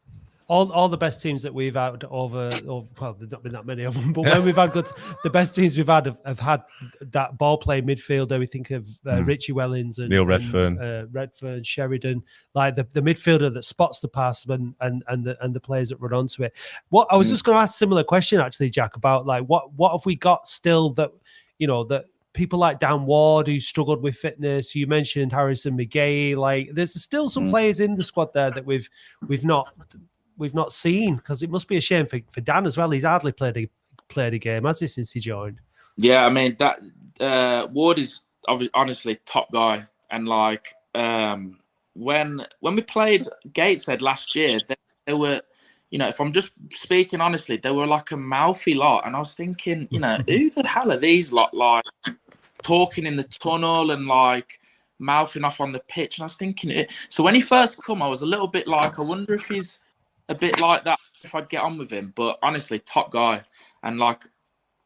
All the best teams that we've had over well, there's not been that many of them, but when we've had the best teams we've had have had that ball play midfielder. We think of Richie Wellings and Neil Redfern, Redfern, Sheridan, like the midfielder that spots the pass and the players that run onto it. What I was just going to ask a similar question actually, Jack, about like what have we got still that, you know, that people like Dan Ward who struggled with fitness. You mentioned Harrison McGahey. Like, there's still some players in the squad there that we've not seen, because it must be a shame for Dan as well. He's hardly played a game, has he, since he joined? Yeah, I mean, that Ward is honestly top guy. And like, when we played Gateshead last year, they were, you know, if I'm just speaking honestly, they were like a mouthy lot. And I was thinking, you know, who the hell are these lot, like talking in the tunnel and like mouthing off on the pitch? And I was thinking, so when he first come, I was a little bit like, I wonder if he's a bit like that, if I'd get on with him. But honestly, top guy. And like,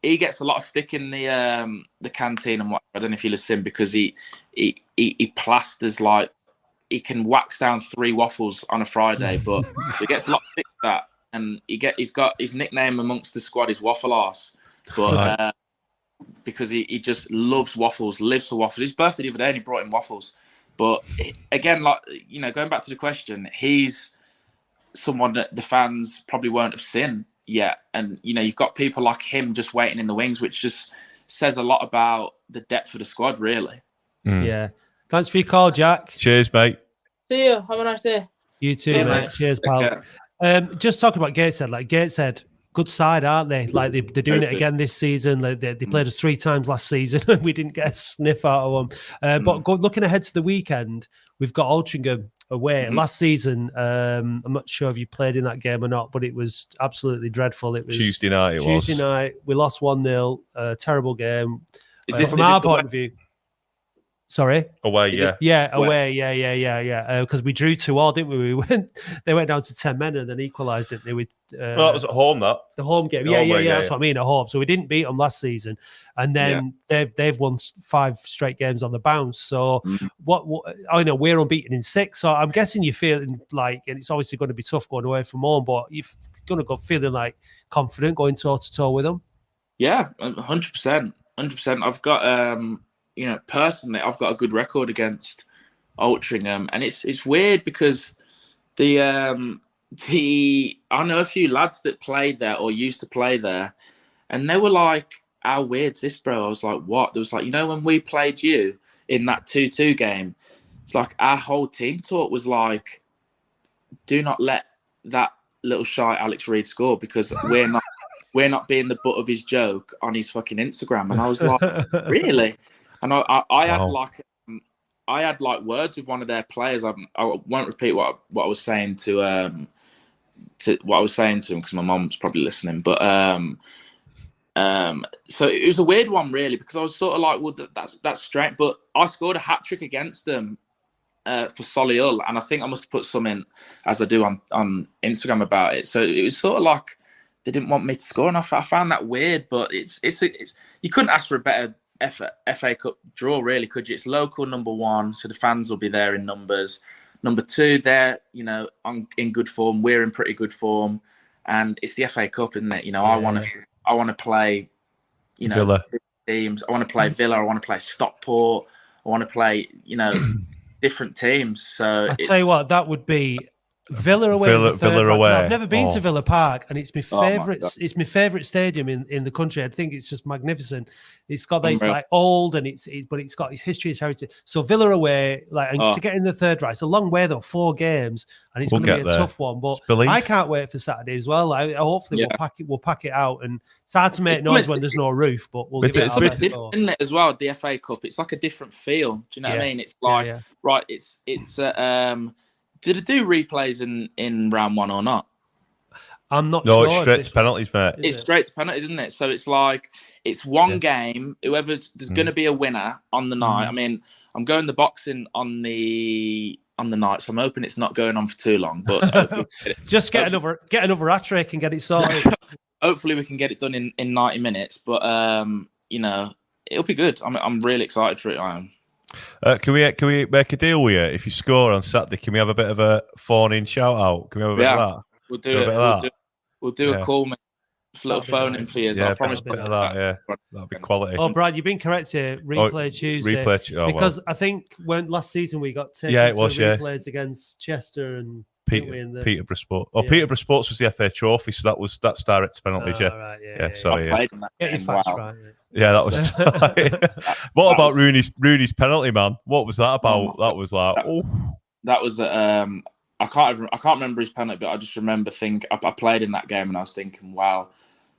he gets a lot of stick in the canteen and what. I don't know if you'll have seen, because he plasters, like, he can wax down 3 waffles on a Friday, but so he gets a lot of stick for that. And he's got his nickname amongst the squad is Waffle Arse, but because he just loves waffles, lives for waffles. His birthday the other day, and he brought in waffles. But again, like, you know, going back to the question, he's someone that the fans probably won't have seen yet. And, you know, you've got people like him just waiting in the wings, which just says a lot about the depth of the squad, really. Yeah. Thanks for your call, Jack. Cheers, mate. See you. Have a nice day. You too, mate. Cheers, pal. Just talking about Gateshead, like Gateshead, good side, aren't they? Like they're doing it again this season. Like they played us 3 times last season and we didn't get a sniff out of them. But looking ahead to the weekend, we've got Altrincham away. Last season, I'm not sure if you played in that game or not, but it was absolutely dreadful. It was Tuesday night. Tuesday night. We lost 1-0. Terrible game. From our point of view. Sorry. Away, yeah. Yeah, away. Yeah. Because we drew 2-2, didn't we? They went down to 10 men and then equalised, didn't they? With Well, it was at home, that. the home game. Yeah. That's what I mean, at home. So we didn't beat them last season, and then they've won 5 straight games on the bounce. So what I know, we're unbeaten in 6. So I'm guessing you're feeling like, and it's obviously going to be tough going away from home, but you're going to go feeling like confident going toe to toe with them. Yeah, 100%. I've got personally, I've got a good record against Altrincham, and it's weird because I know a few lads that played there or used to play there, and they were like, "How weird's this, bro?" I was like, "What?" There was like, when we played you in that 2-2 game, it's like our whole team talk was like, "Do not let that little shy Alex Reid score because we're not being the butt of his joke on his fucking Instagram." And I was like, "Really?" And I had like words with one of their players. I won't repeat what I was saying to him because my mom's probably listening. But so it was a weird one really, because I was sort of like, well, that's strange. But I scored a hat trick against them for Solihull, and I think I must have put something, as I do on Instagram, about it. So it was sort of like they didn't want me to score, and I found that weird. But it's you couldn't ask for a better FA Cup draw, really, could you? It's local, number 1, so the fans will be there in numbers. Number 2, they're in good form. We're in pretty good form, and it's the FA Cup, isn't it? I want to play, Villa teams. I want to play Villa. I want to play Stockport. I want to play, different teams. So I tell you what, that would be Villa away. Villa away. I've never been to Villa Park, and it's my favourite. It's my favourite stadium in the country. I think it's just magnificent. It's got it's like old, and but it's got its history, its heritage. So Villa away, to get in the third round, it's a long way though, 4 games, and it's going to be a tough one. But I can't wait for Saturday as well. Hopefully we'll pack it out, and it's hard to make noise when there's no roof, but we'll give it our best go. Isn't it as well? The FA Cup, it's like a different feel. Do you know what I mean? It's like right. It's did it do replays in round 1 or not? I'm not sure. No, it's straight to penalties, mate. It's straight to penalties, isn't it? So it's like, it's one game. There's going to be a winner on the night. I mean, I'm going the boxing on the night, so I'm hoping it's not going on for too long. But just get another hat trick and get it sorted. Hopefully we can get it done in 90 minutes. But it'll be good. I'm really excited for it. I am. Can we make a deal with you? If you score on Saturday, can we have a bit of a phone-in shout-out? Can we have a bit of that? We'll do it. We'll do a call, little phone-in for you. I promise. That'd be quality. Oh, Brad, you've been correct here. Replay Tuesday. Because I think when last season we got taken to replays against Chester and Peterborough Sports. Peterborough Sports was the FA Trophy, so that's direct to penalties. Right, sorry. Get your facts right. Yeah, that was. What about Rooney's penalty, man? What was that about? That was like, that was. I can't remember his penalty, but I just remember I played in that game and I was thinking, wow,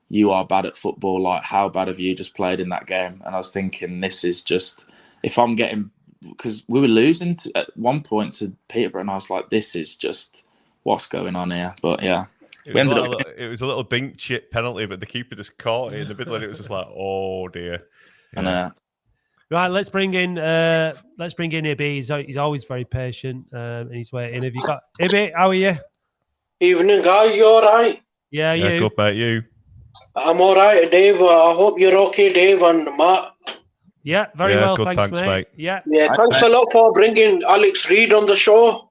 you are bad at football. Like, how bad have you just played in that game? And I was thinking, this is just, if I'm getting, because we were losing at one point to Peterborough, and I was like, this is just what's going on here. But yeah. It was a little dink chip penalty, but the keeper just caught it in the middle, and it was just like, oh dear. Yeah. Right, let's bring in Ibby. He's always very patient, and he's waiting. Have you got Ibby? How are you? Evening, guys. You all right? Yeah, you. Good, mate. You? I'm all right, Dave. I hope you're okay, Dave and Matt. Yeah, very well. Good, thanks, mate. Yeah. Thanks a lot for bringing Alex Reid on the show.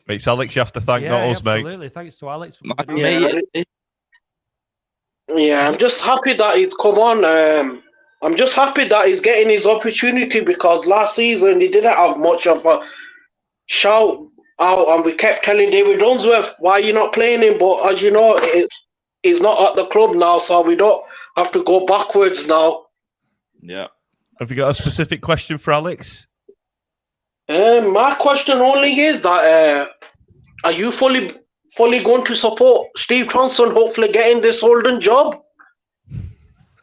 It's Alex you have to thank, not us, mate. Absolutely. Thanks to Alex. I'm just happy that he's come on. I'm just happy that he's getting his opportunity, because last season he didn't have much of a shout out, and we kept telling David Unsworth, why are you not playing him? But as you know, he's not at the club now, so we don't have to go backwards now. Yeah. Have you got a specific question for Alex? My question only is that are you fully going to support Steve Johnson hopefully getting this Oldham job?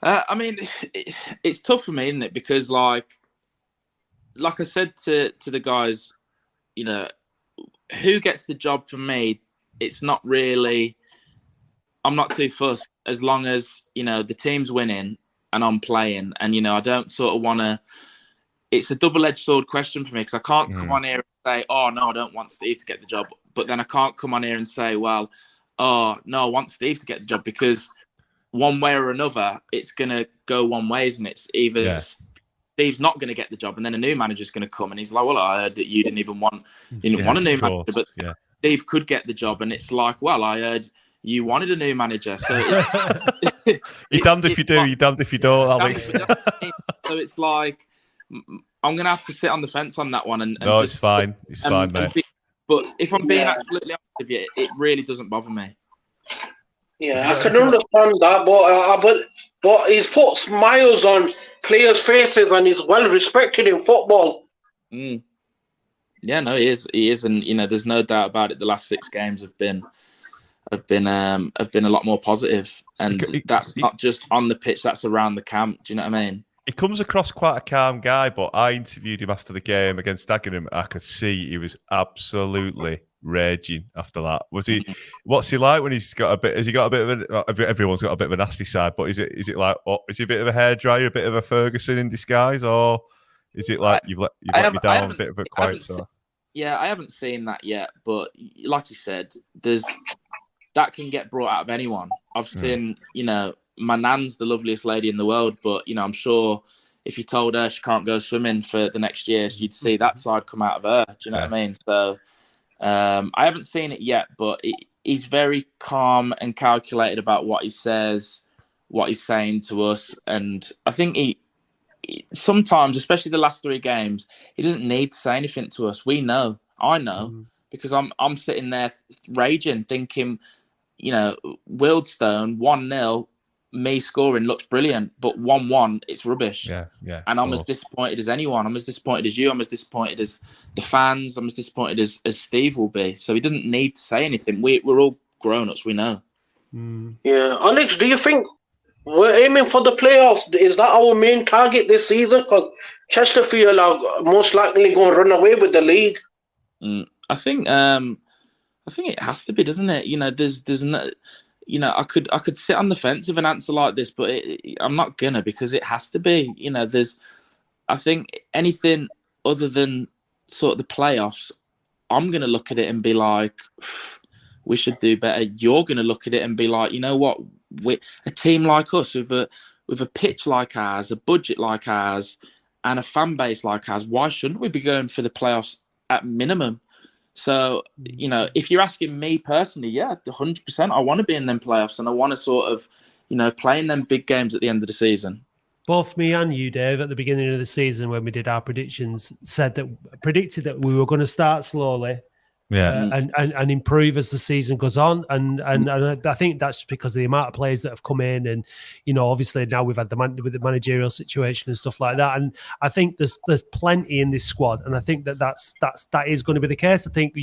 I mean, it's tough for me, isn't it? Because like I said to the guys, who gets the job for me? It's not really. I'm not too fussed as long as the team's winning and I'm playing, and I don't sort of want to. it's a double-edged sword question for me because I can't come on here and say, oh, no, I don't want Steve to get the job. But then I can't come on here and say, well, oh, no, I want Steve to get the job, because one way or another, it's going to go one way, isn't it? It's either Steve's not going to get the job and then a new manager's going to come and he's like, well, I heard that you didn't want a new manager, but Steve could get the job. And it's like, well, I heard you wanted a new manager. So you're damned if you do, you're damned if you don't, Alex. So it's like, I'm going to have to sit on the fence on that one. And no, just, it's fine. It's fine, mate. But if I'm being absolutely honest with you, it really doesn't bother me. Yeah, I can understand that, but he's put smiles on players' faces and he's well respected in football. Yeah, no, he is, and there's no doubt about it. The last 6 games have been a lot more positive, and that's not just on the pitch; that's around the camp. Do you know what I mean? He comes across quite a calm guy, but I interviewed him after the game against Dagenham. I could see he was absolutely raging after that. Was he? What's he like when he's got a bit? Has he got a bit of everyone's got a bit of a nasty side, but is it like? Is he a bit of a hairdryer, a bit of a Ferguson in disguise, or is it like you've let me down, a bit of a quiet side? Yeah, I haven't seen that yet, but like you said, that can get brought out of anyone. I've seen, my nan's the loveliest lady in the world, but I'm sure if you told her she can't go swimming for the next year, you'd see that side come out of her. Do you know what I mean? So I haven't seen it yet, but he's very calm and calculated about what he says, what he's saying to us, and I think he sometimes, especially the last 3 games, he doesn't need to say anything to us. We know, I know, because I'm sitting there raging, thinking, Wildstone 1-0. Me scoring looks brilliant, but 1-1, it's rubbish. Yeah. And I'm as disappointed as anyone. I'm as disappointed as you. I'm as disappointed as the fans. I'm as disappointed as Steve will be. So he doesn't need to say anything. We're all grown-ups. We know. Yeah. Alex, do you think we're aiming for the playoffs? Is that our main target this season? Because Chesterfield are most likely going to run away with the league. I think it has to be, doesn't it? There's no... I could sit on the fence with an answer like this, but I'm not gonna, because it has to be. I think anything other than sort of the playoffs, I'm gonna look at it and be like, we should do better. You're gonna look at it and be like, you know what? A team like us with a pitch like ours, a budget like ours, and a fan base like ours, why shouldn't we be going for the playoffs at minimum? So, if you're asking me personally, 100%, I want to be in them playoffs and I want to sort of, play in them big games at the end of the season. Both me and you, Dave, at the beginning of the season when we did our predictions, predicted that we were going to start slowly. And improve as the season goes on, and I think that's just because of the amount of players that have come in, and obviously now we've had with the managerial situation and stuff like that, and I think there's plenty in this squad, and I think that is going to be the case. I think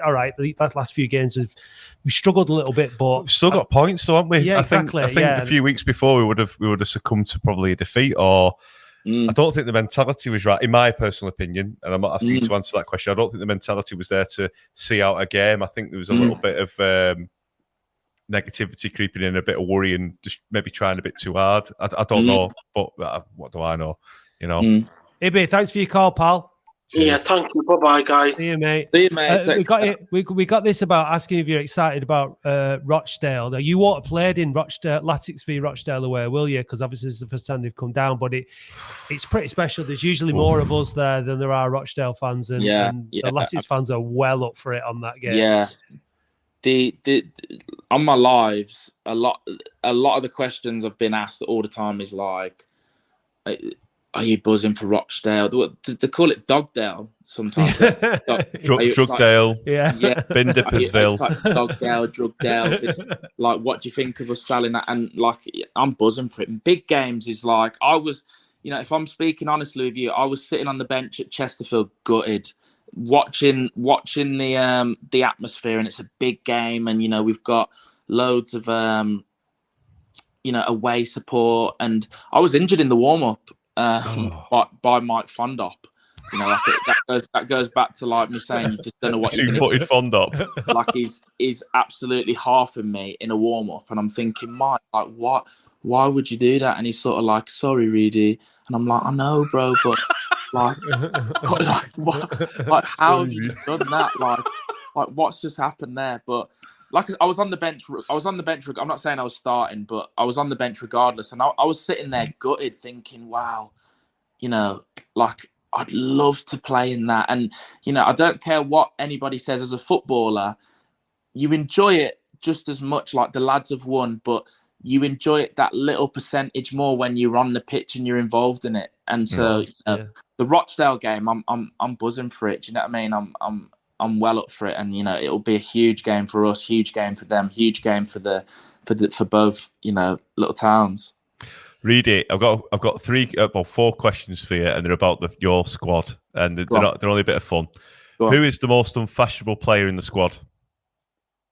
all right, the last few games we struggled a little bit, but we've still got points, though, haven't we? Yeah, exactly. I think a few weeks before we would have succumbed to probably a defeat, or I don't think the mentality was right, in my personal opinion, and I'm not asking you to answer that question. I don't think the mentality was there to see out a game. I think there was a little bit of negativity creeping in, a bit of worry, and just maybe trying a bit too hard. I don't know, but what do I know? Ibi, thanks for your call, pal. Cheers. Yeah, thank you. Bye-bye, guys. See you, mate. We We got this about asking if you're excited about Rochdale. Now, you won't have played in Rochdale, Latics v Rochdale away, will you? Because obviously it's the first time they've come down, but it's pretty special. There's usually more of us there than there are Rochdale fans, and the Latics fans are well up for it on that game. Yeah. The on my lives, a lot of the questions I've been asked all the time is like, are you buzzing for Rochdale? They call it Dogdale sometimes. Drugdale. Yeah. Bin Dippersville. Dogdale, Drugdale. Like, what do you think of us selling that? And like, I'm buzzing for it. And big games is like, I was, if I'm speaking honestly with you, I was sitting on the bench at Chesterfield, gutted, watching the atmosphere, and it's a big game, and we've got loads of away support, and I was injured in the warm up. By Mike Fondop, that goes back to like me saying you just don't know what you're two-footed Fondop. Like he's absolutely halving me in a warm up, and I'm thinking, Mike, like what? Why would you do that? And he's sort of like, sorry, Reedy, and I'm like, I know, bro, but Like, what? How have you done that? Like, what's just happened there? But like, I was on the bench. I'm not saying I was starting, but I was on the bench regardless. And I was sitting there gutted, thinking, "Wow, like I'd love to play in that." And I don't care what anybody says as a footballer, you enjoy it just as much. Like the lads have won, but you enjoy it that little percentage more when you're on the pitch and you're involved in it. And so the Rochdale game, I'm buzzing for it. Do you know what I mean? I'm well up for it, and it'll be a huge game for us, huge game for them, huge game for both little towns. Read it. I've got 4 questions for you, and they're about your squad, and they're only a bit of fun. Who is the most unfashionable player in the squad?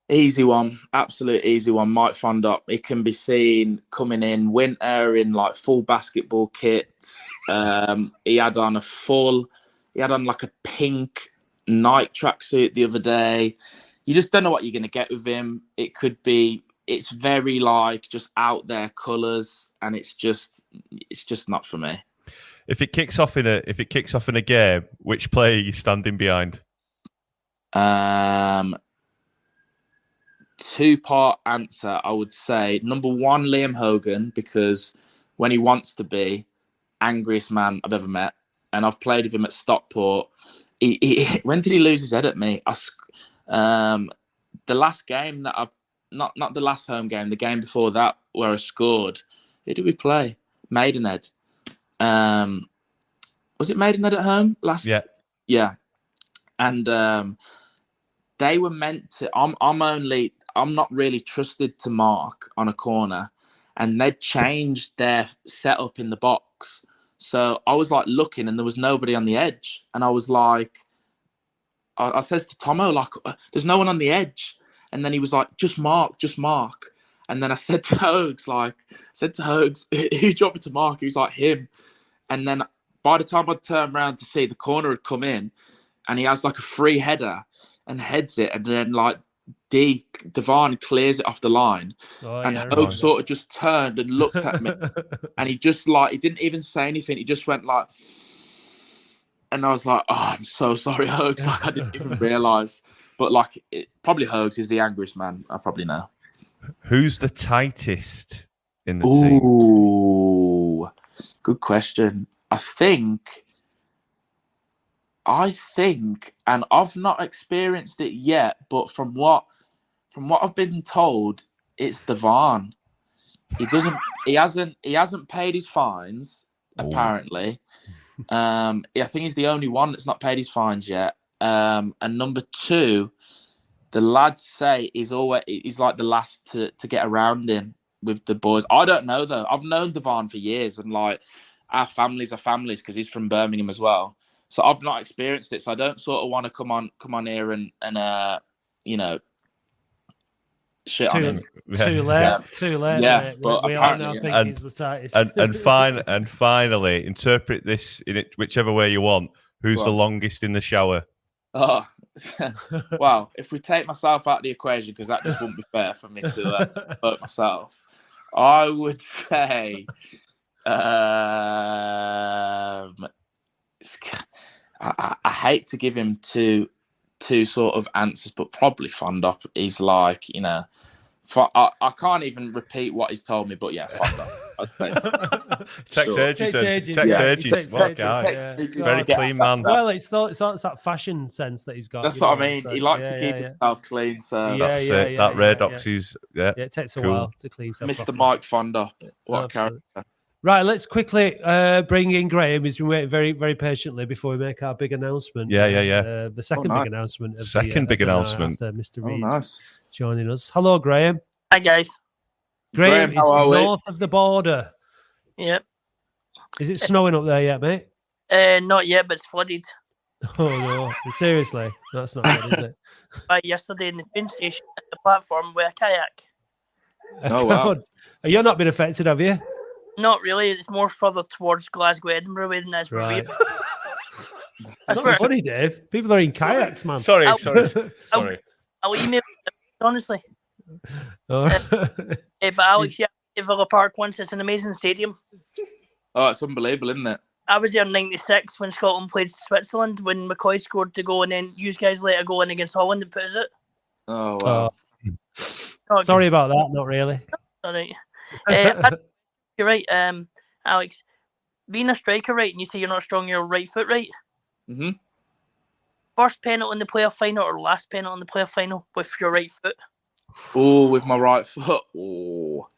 Easy one, absolute easy one. Mike Fondop. He can be seen coming in winter in like full basketball kits. He had on like a pink Nike tracksuit the other day. You just don't know what you're going to get with him. It's very like just out there colours, and it's just not for me. If it kicks off in a game, which player are you standing behind? 2-part answer, I would say. Number 1, Liam Hogan, because when he wants to be, angriest man I've ever met. And I've played with him at Stockport. When did he lose his head at me? The last game that I've... Not the last home game, the game before that where I scored. Who did we play? Maidenhead. Was it Maidenhead at home? Yeah. And they were meant to... I'm not really trusted to mark on a corner, and they'd changed their setup in the box. So I was like looking, and there was nobody on the edge, and I was like, I says to Tomo, like, there's no one on the edge, and then he was like, just mark. And then I said to Hogs, who do you want me to mark? He was like, him. And then by the time I turned around to see, the corner had come in, and he has like a free header and heads it, and then like Devon clears it off the line, and Hogue sort of just turned and looked at me, and he just he didn't even say anything. He just went like, and I was like, "Oh, I'm so sorry, Hogue." Like I didn't even realise, but probably Hogue is the angriest man I probably know. Who's the tightest in the team? Ooh, good question. I think, and I've not experienced it yet, but from what I've been told, it's Devon. He hasn't paid his fines, apparently. I think he's the only one that's not paid his fines yet. And number 2, the lads say he's like the last to get around in with the boys. I don't know though. I've known Devon for years, and like our families are families because he's from Birmingham as well. So I've not experienced it. So I don't sort of want to come on here and shit on him. Too late. Yeah, mate. but we all now think he's the tightest. And finally, interpret this in it whichever way you want. Who's the longest in the shower? Oh, wow. If we take myself out of the equation, because that just wouldn't be fair for me to hurt myself, I would say I hate to give him two sort of answers, but probably Fondop. He's like, I can't even repeat what he's told me, but yeah, Fondop. Text Edges. What guy? Very clean man. Well, it's that fashion sense that he's got. That's what I mean. So, he likes to keep himself clean. So that's it. That Redox is it takes a while to clean stuff. Mr. Mike Fondop. What a character. Right, let's quickly bring in Graham. He's been waiting very, very patiently before we make our big announcement. Yeah. The second big announcement. Big announcement. After Mr. Reed nice. Joining us. Hello, Graham. Hi, guys. Graham is north of the border. Yep. Is it snowing up there yet, mate? Not yet, but it's flooded. Oh, no. Seriously? That's not good, is it? Yesterday in the train station at the platform with a kayak. Oh, wow. You've not been affected, have you? Not really. It's more further towards Glasgow, Edinburgh way than that's right. That's not funny, Dave. People are in kayaks, man. Sorry. I'll email you, honestly. Oh. But Alex, yeah, Villa Park once. It's an amazing stadium. Oh, it's unbelievable, isn't it? I was there in '96 when Scotland played Switzerland, when McCoy scored the goal, and then you guys let a goal in against Holland and put it. Oh wow! Sorry about that. Not really. All right. You're right, Alex. Being a striker, right, and you say you're not strong, your right foot, right? Mm-hmm. First penalty in the playoff final or last penalty in the playoff final with your right foot? Oh, with my right foot. Oh,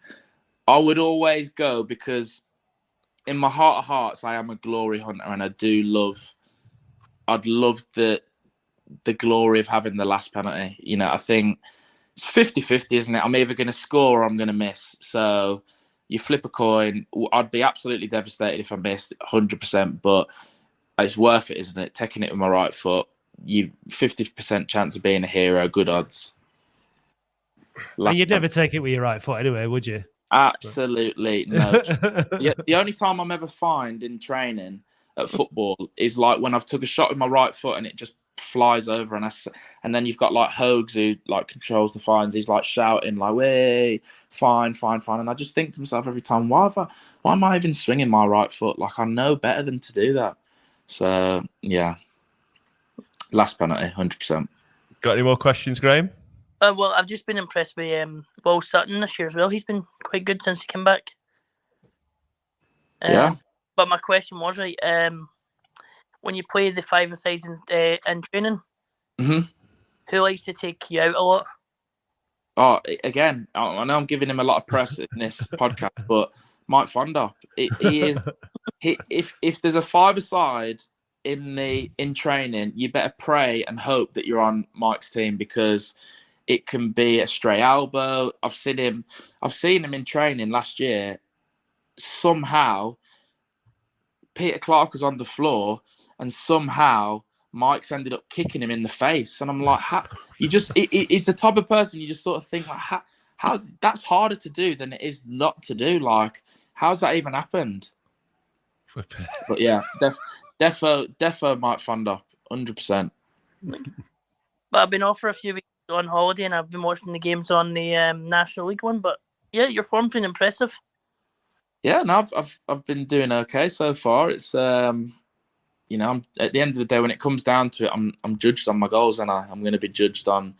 I would always go because in my heart of hearts, I am a glory hunter, and I'd love the glory of having the last penalty. You know, I think it's 50-50, isn't it? I'm either going to score or I'm going to miss. So you flip a coin. I'd be absolutely devastated if I missed 100%, but it's worth it, isn't it? Taking it with my right foot, you 50% chance of being a hero, good odds. And you'd never take it with your right foot anyway, would you? Absolutely no. The only time I'm ever fined in training at football is like when I've took a shot with my right foot and it just flies over, and then you've got like Hogs who like controls the fines. He's like shouting like, "Way, fine," and I just think to myself every time, why am I even swinging my right foot? Like I know better than to do that. So yeah, last penalty, 100%. Got any more questions, Graham? Well, I've just been impressed with Will Sutton this year as well. He's been quite good since he came back. Yeah. But my question was, right, when you play the five-a-sides in training, mm-hmm. Who likes to take you out a lot? Oh, again, I know I'm giving him a lot of press in this podcast, but Mike Fondop, he is. If there's a five-a-side in training, you better pray and hope that you're on Mike's team, because it can be a stray elbow. I've seen him in training last year. Somehow, Peter Clark was on the floor, and somehow Mike's ended up kicking him in the face. And I'm like, he's the type of person you just sort of think like, how's that's harder to do than it is not to do. Like, how's that even happened? But yeah, defo Mike Fondop, 100%. But I've been off for a few weeks on holiday, and I've been watching the games on the National League one. But yeah, your form's been impressive. Yeah, no, I've been doing okay so far. It's I'm at the end of the day, when it comes down to it, I'm judged on my goals, and I'm going to be judged on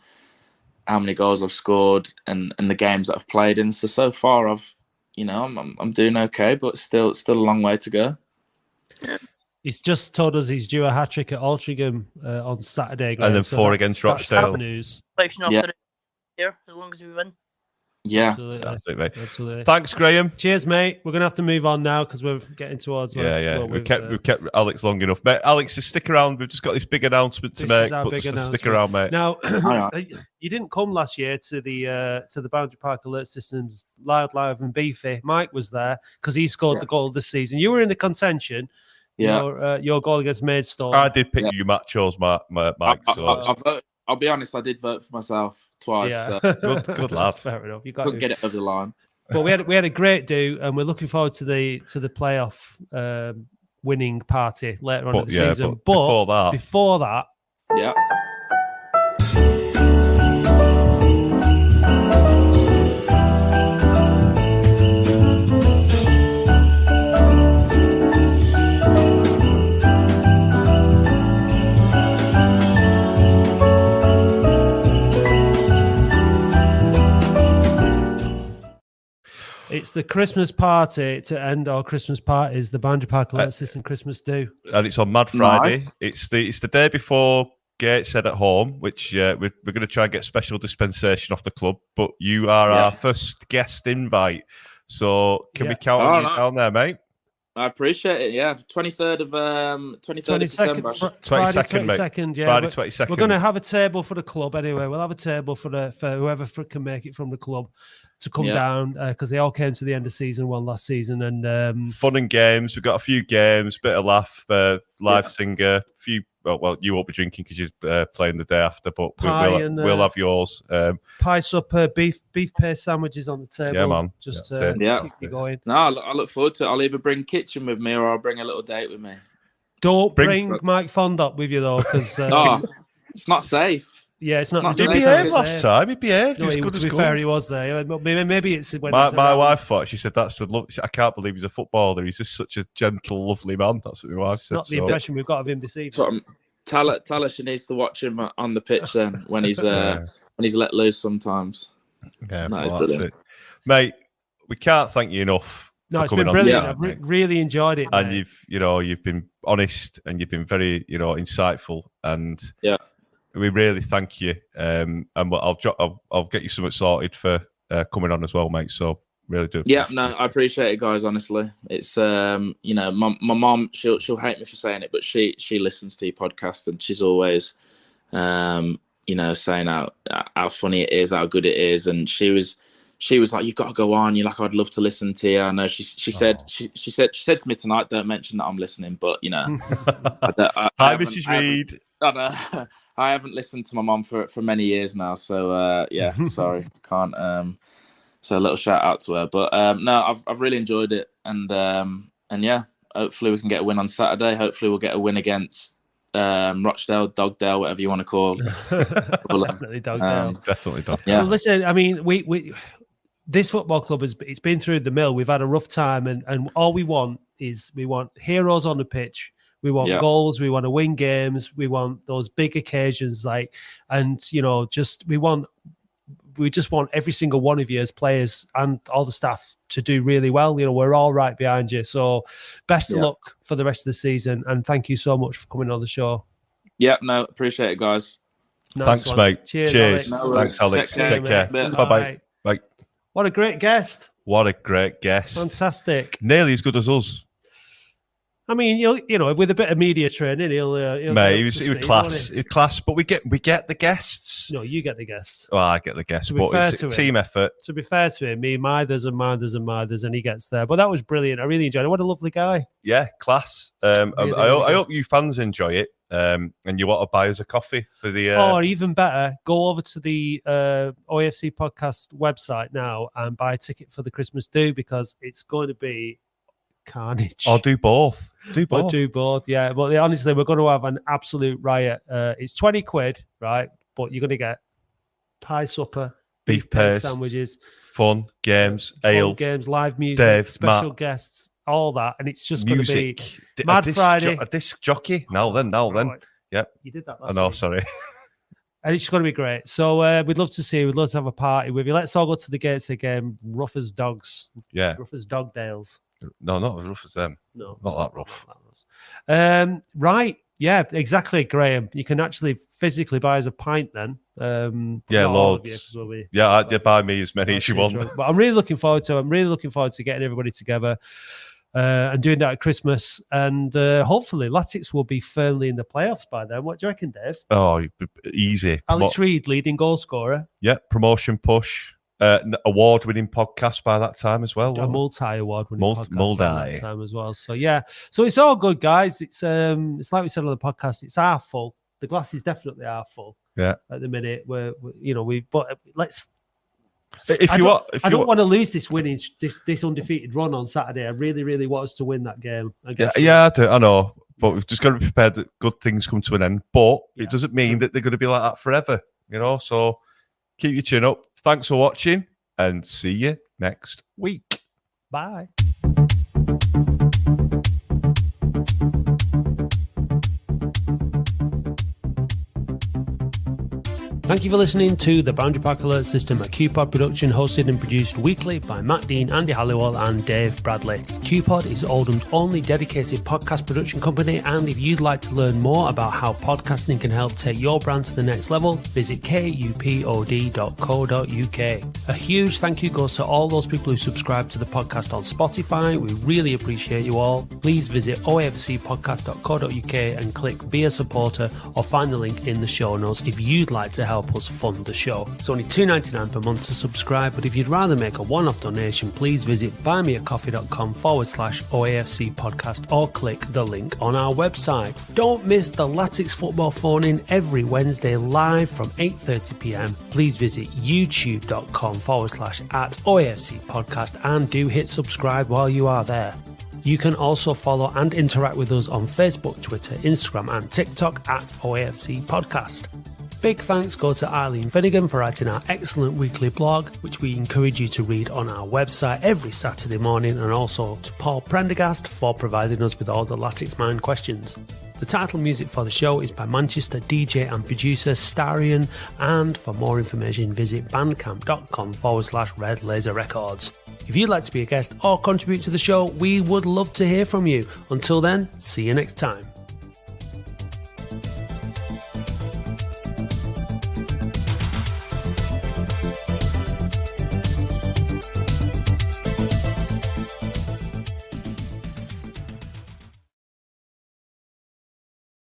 how many goals I've scored and the games that I've played in. So far, I'm doing okay, but still a long way to go. He's just told us he's due a hat-trick at Altrincham on Saturday. Graham, and then 4 against Rochdale. News. Here, as long as we win. Yeah, absolutely. That's it, mate. Absolutely. Thanks, Graham. Cheers, mate. We're going to have to move on now because we're getting towards... We've kept Alex long enough. Mate, Alex, just stick around. We've just got this big announcement to make. Stick around, mate. Now, you didn't come last year to the Boundary Park Alert Systems Loud, and Beefy. Mike was there because he scored the goal this season. You were in the contention. Yeah. Your goal against Maidstone. I did pick you match-yours, Mike. I'll be honest, I did vote for myself twice. Yeah. So. good lad. Fair enough. You couldn't get it over the line. But we had a great do, and we're looking forward to the playoff winning party later on in the season. But before that, yeah. It's the Christmas party to end our Christmas parties, the Boundary Park Alert System Christmas do. And it's on Mad Friday. Nice. It's the day before Gateshead at home, which we're going to try and get special dispensation off the club. But you are our first guest invite. So can we count on you down there, mate? I appreciate it. Yeah, 23rd of December. 22nd, mate. 22nd, yeah. Friday 22nd. We're going to have a table for the club anyway. We'll have a table for whoever can make it from the club to come down, because they all came to the end of season one last season. And fun and games. We've got a few games, bit of laugh, live singer, a few. Well, you won't be drinking because you're playing the day after, but we'll have yours. Pie supper, beef paste sandwiches on the table. Yeah, man. Just keep you going. No, I look forward to it. I'll either bring kitchen with me or I'll bring a little date with me. Don't bring Mike Fondop with you though, because no, it's not safe. Yeah, it's not. It's He not behaved safe. last time. He behaved. He No, was he, good to as be gold. fair, he was there. Maybe it's when My he's around. wife thought, she said, that's I can't believe he's a footballer. He's just such a gentle, lovely man. That's what my wife It's said. not the so. impression we've got of him this evening. So, tell her she needs to watch him on the pitch then when he's when he's let loose sometimes. Yeah, That is that's brilliant. it. Mate, we can't thank you enough. No, for it's coming been on brilliant. tonight, I've really enjoyed it. and mate. you've been honest and you've been very insightful, and Yeah, we really thank you. And I'll get you something sorted for coming on as well, mate. So really do. Yeah, no, I appreciate it, guys. Honestly, it's my mom. She'll hate me for saying it, but she listens to your podcast and she's always, saying how funny it is, how good it is, and she was like, "You've got to go on." You're like, "I'd love to listen to you." I know she said to me tonight, "Don't mention that I'm listening," but Hi, Mrs. Reed. I haven't listened to my mom for many years now, so sorry, can't. So a little shout out to her, but no, I've really enjoyed it, and yeah, hopefully we can get a win on Saturday. Hopefully we'll get a win against Rochdale, Dogdale, whatever you want to call. Definitely Dogdale. Definitely Dogdale. Yeah. Well, listen, I mean, we this football club it's been through the mill. We've had a rough time, and all we want heroes on the pitch. We want goals. We want to win games. We want those big occasions, we just want every single one of you as players and all the staff to do really well. We're all right behind you. So best of luck for the rest of the season. And thank you so much for coming on the show. Yeah, no, appreciate it, guys. Nice Thanks, one. mate. Cheers. Cheers. Alex. Thanks, Alex. Take care. Bye. Bye-bye. Bye. What a great guest. What a great guest. Fantastic. Nearly as good as us. I mean, with a bit of media training, he'll mate, he was class. He's class, but we get the guests. No, you get the guests. Well, I get the guests, but it's a team effort. To be fair to him, Mithers, and he gets there. But that was brilliant. I really enjoyed it. What a lovely guy. Yeah, class. I hope you fans enjoy it. And you want to buy us a coffee for the... Or even better, go over to the OAFC podcast website now and buy a ticket for the Christmas do, because it's going to be carnage. Or do both. Yeah. But honestly, we're going to have an absolute riot. It's 20 quid, right? But you're going to get pie supper, beef paste sandwiches, fun, games, ale, games, live music, Dave, special Matt, guests, all that. And it's just going to be Mad Friday. A disc jockey. Now then. Right. Yep. You did that last week. Sorry. And it's going to be great. So we'd love to see you. We'd love to have a party with you. Let's all go to the gates again. Rough as dogs. Yeah. Rough as Dogdales. No, not as rough as them. No. Not that rough. Right. Yeah, exactly, Graham. You can actually physically buy us a pint then. Loads. Buy me as many as you want. But I'm really looking forward to getting everybody together and doing that at Christmas. And hopefully Latics will be firmly in the playoffs by then. What do you reckon, Dave? Oh, easy. Alex Reed, leading goal scorer. Yeah, promotion push. Award-winning podcast by that time as well. A multi-award-winning podcast by that time as well. So yeah, so it's all good, guys. It's like we said on the podcast. It's half full. The glass is definitely half full. Yeah. At the minute, but let's. I don't want to lose this winning this undefeated run on Saturday. I really, really want us to win that game. I do. I know, but we've just got to be prepared that good things come to an end. But it doesn't mean that they're going to be like that forever. So keep your chin up. Thanks for watching, and see you next week. Bye. Thank you for listening to the Boundary Park Alert System, a QPod production hosted and produced weekly by Matt Dean, Andy Halliwell and Dave Bradley. QPod is Oldham's only dedicated podcast production company, and if you'd like to learn more about how podcasting can help take your brand to the next level, visit kupod.co.uk. A huge thank you goes to all those people who subscribe to the podcast on Spotify. We really appreciate you all. Please visit oafcpodcast.co.uk and click Be a Supporter or find the link in the show notes if you'd like to help us fund the show. It's only $2.99 per month to subscribe, but if you'd rather make a one-off donation, please visit buymeacoffee.com/OAFC podcast or click the link on our website. Don't miss the Latics football phone-in every Wednesday live from 8:30pm. Please visit youtube.com/@OAFC podcast and do hit subscribe while you are there. You can also follow and interact with us on Facebook, Twitter, Instagram and TikTok @OAFC podcast. Big thanks go to Eileen Finnegan for writing our excellent weekly blog, which we encourage you to read on our website every Saturday morning, and also to Paul Prendergast for providing us with all the Latics Mind questions. The title music for the show is by Manchester DJ and producer Starion, and for more information visit bandcamp.com/Red Laser Records. If you'd like to be a guest or contribute to the show, we would love to hear from you. Until then, see you next time.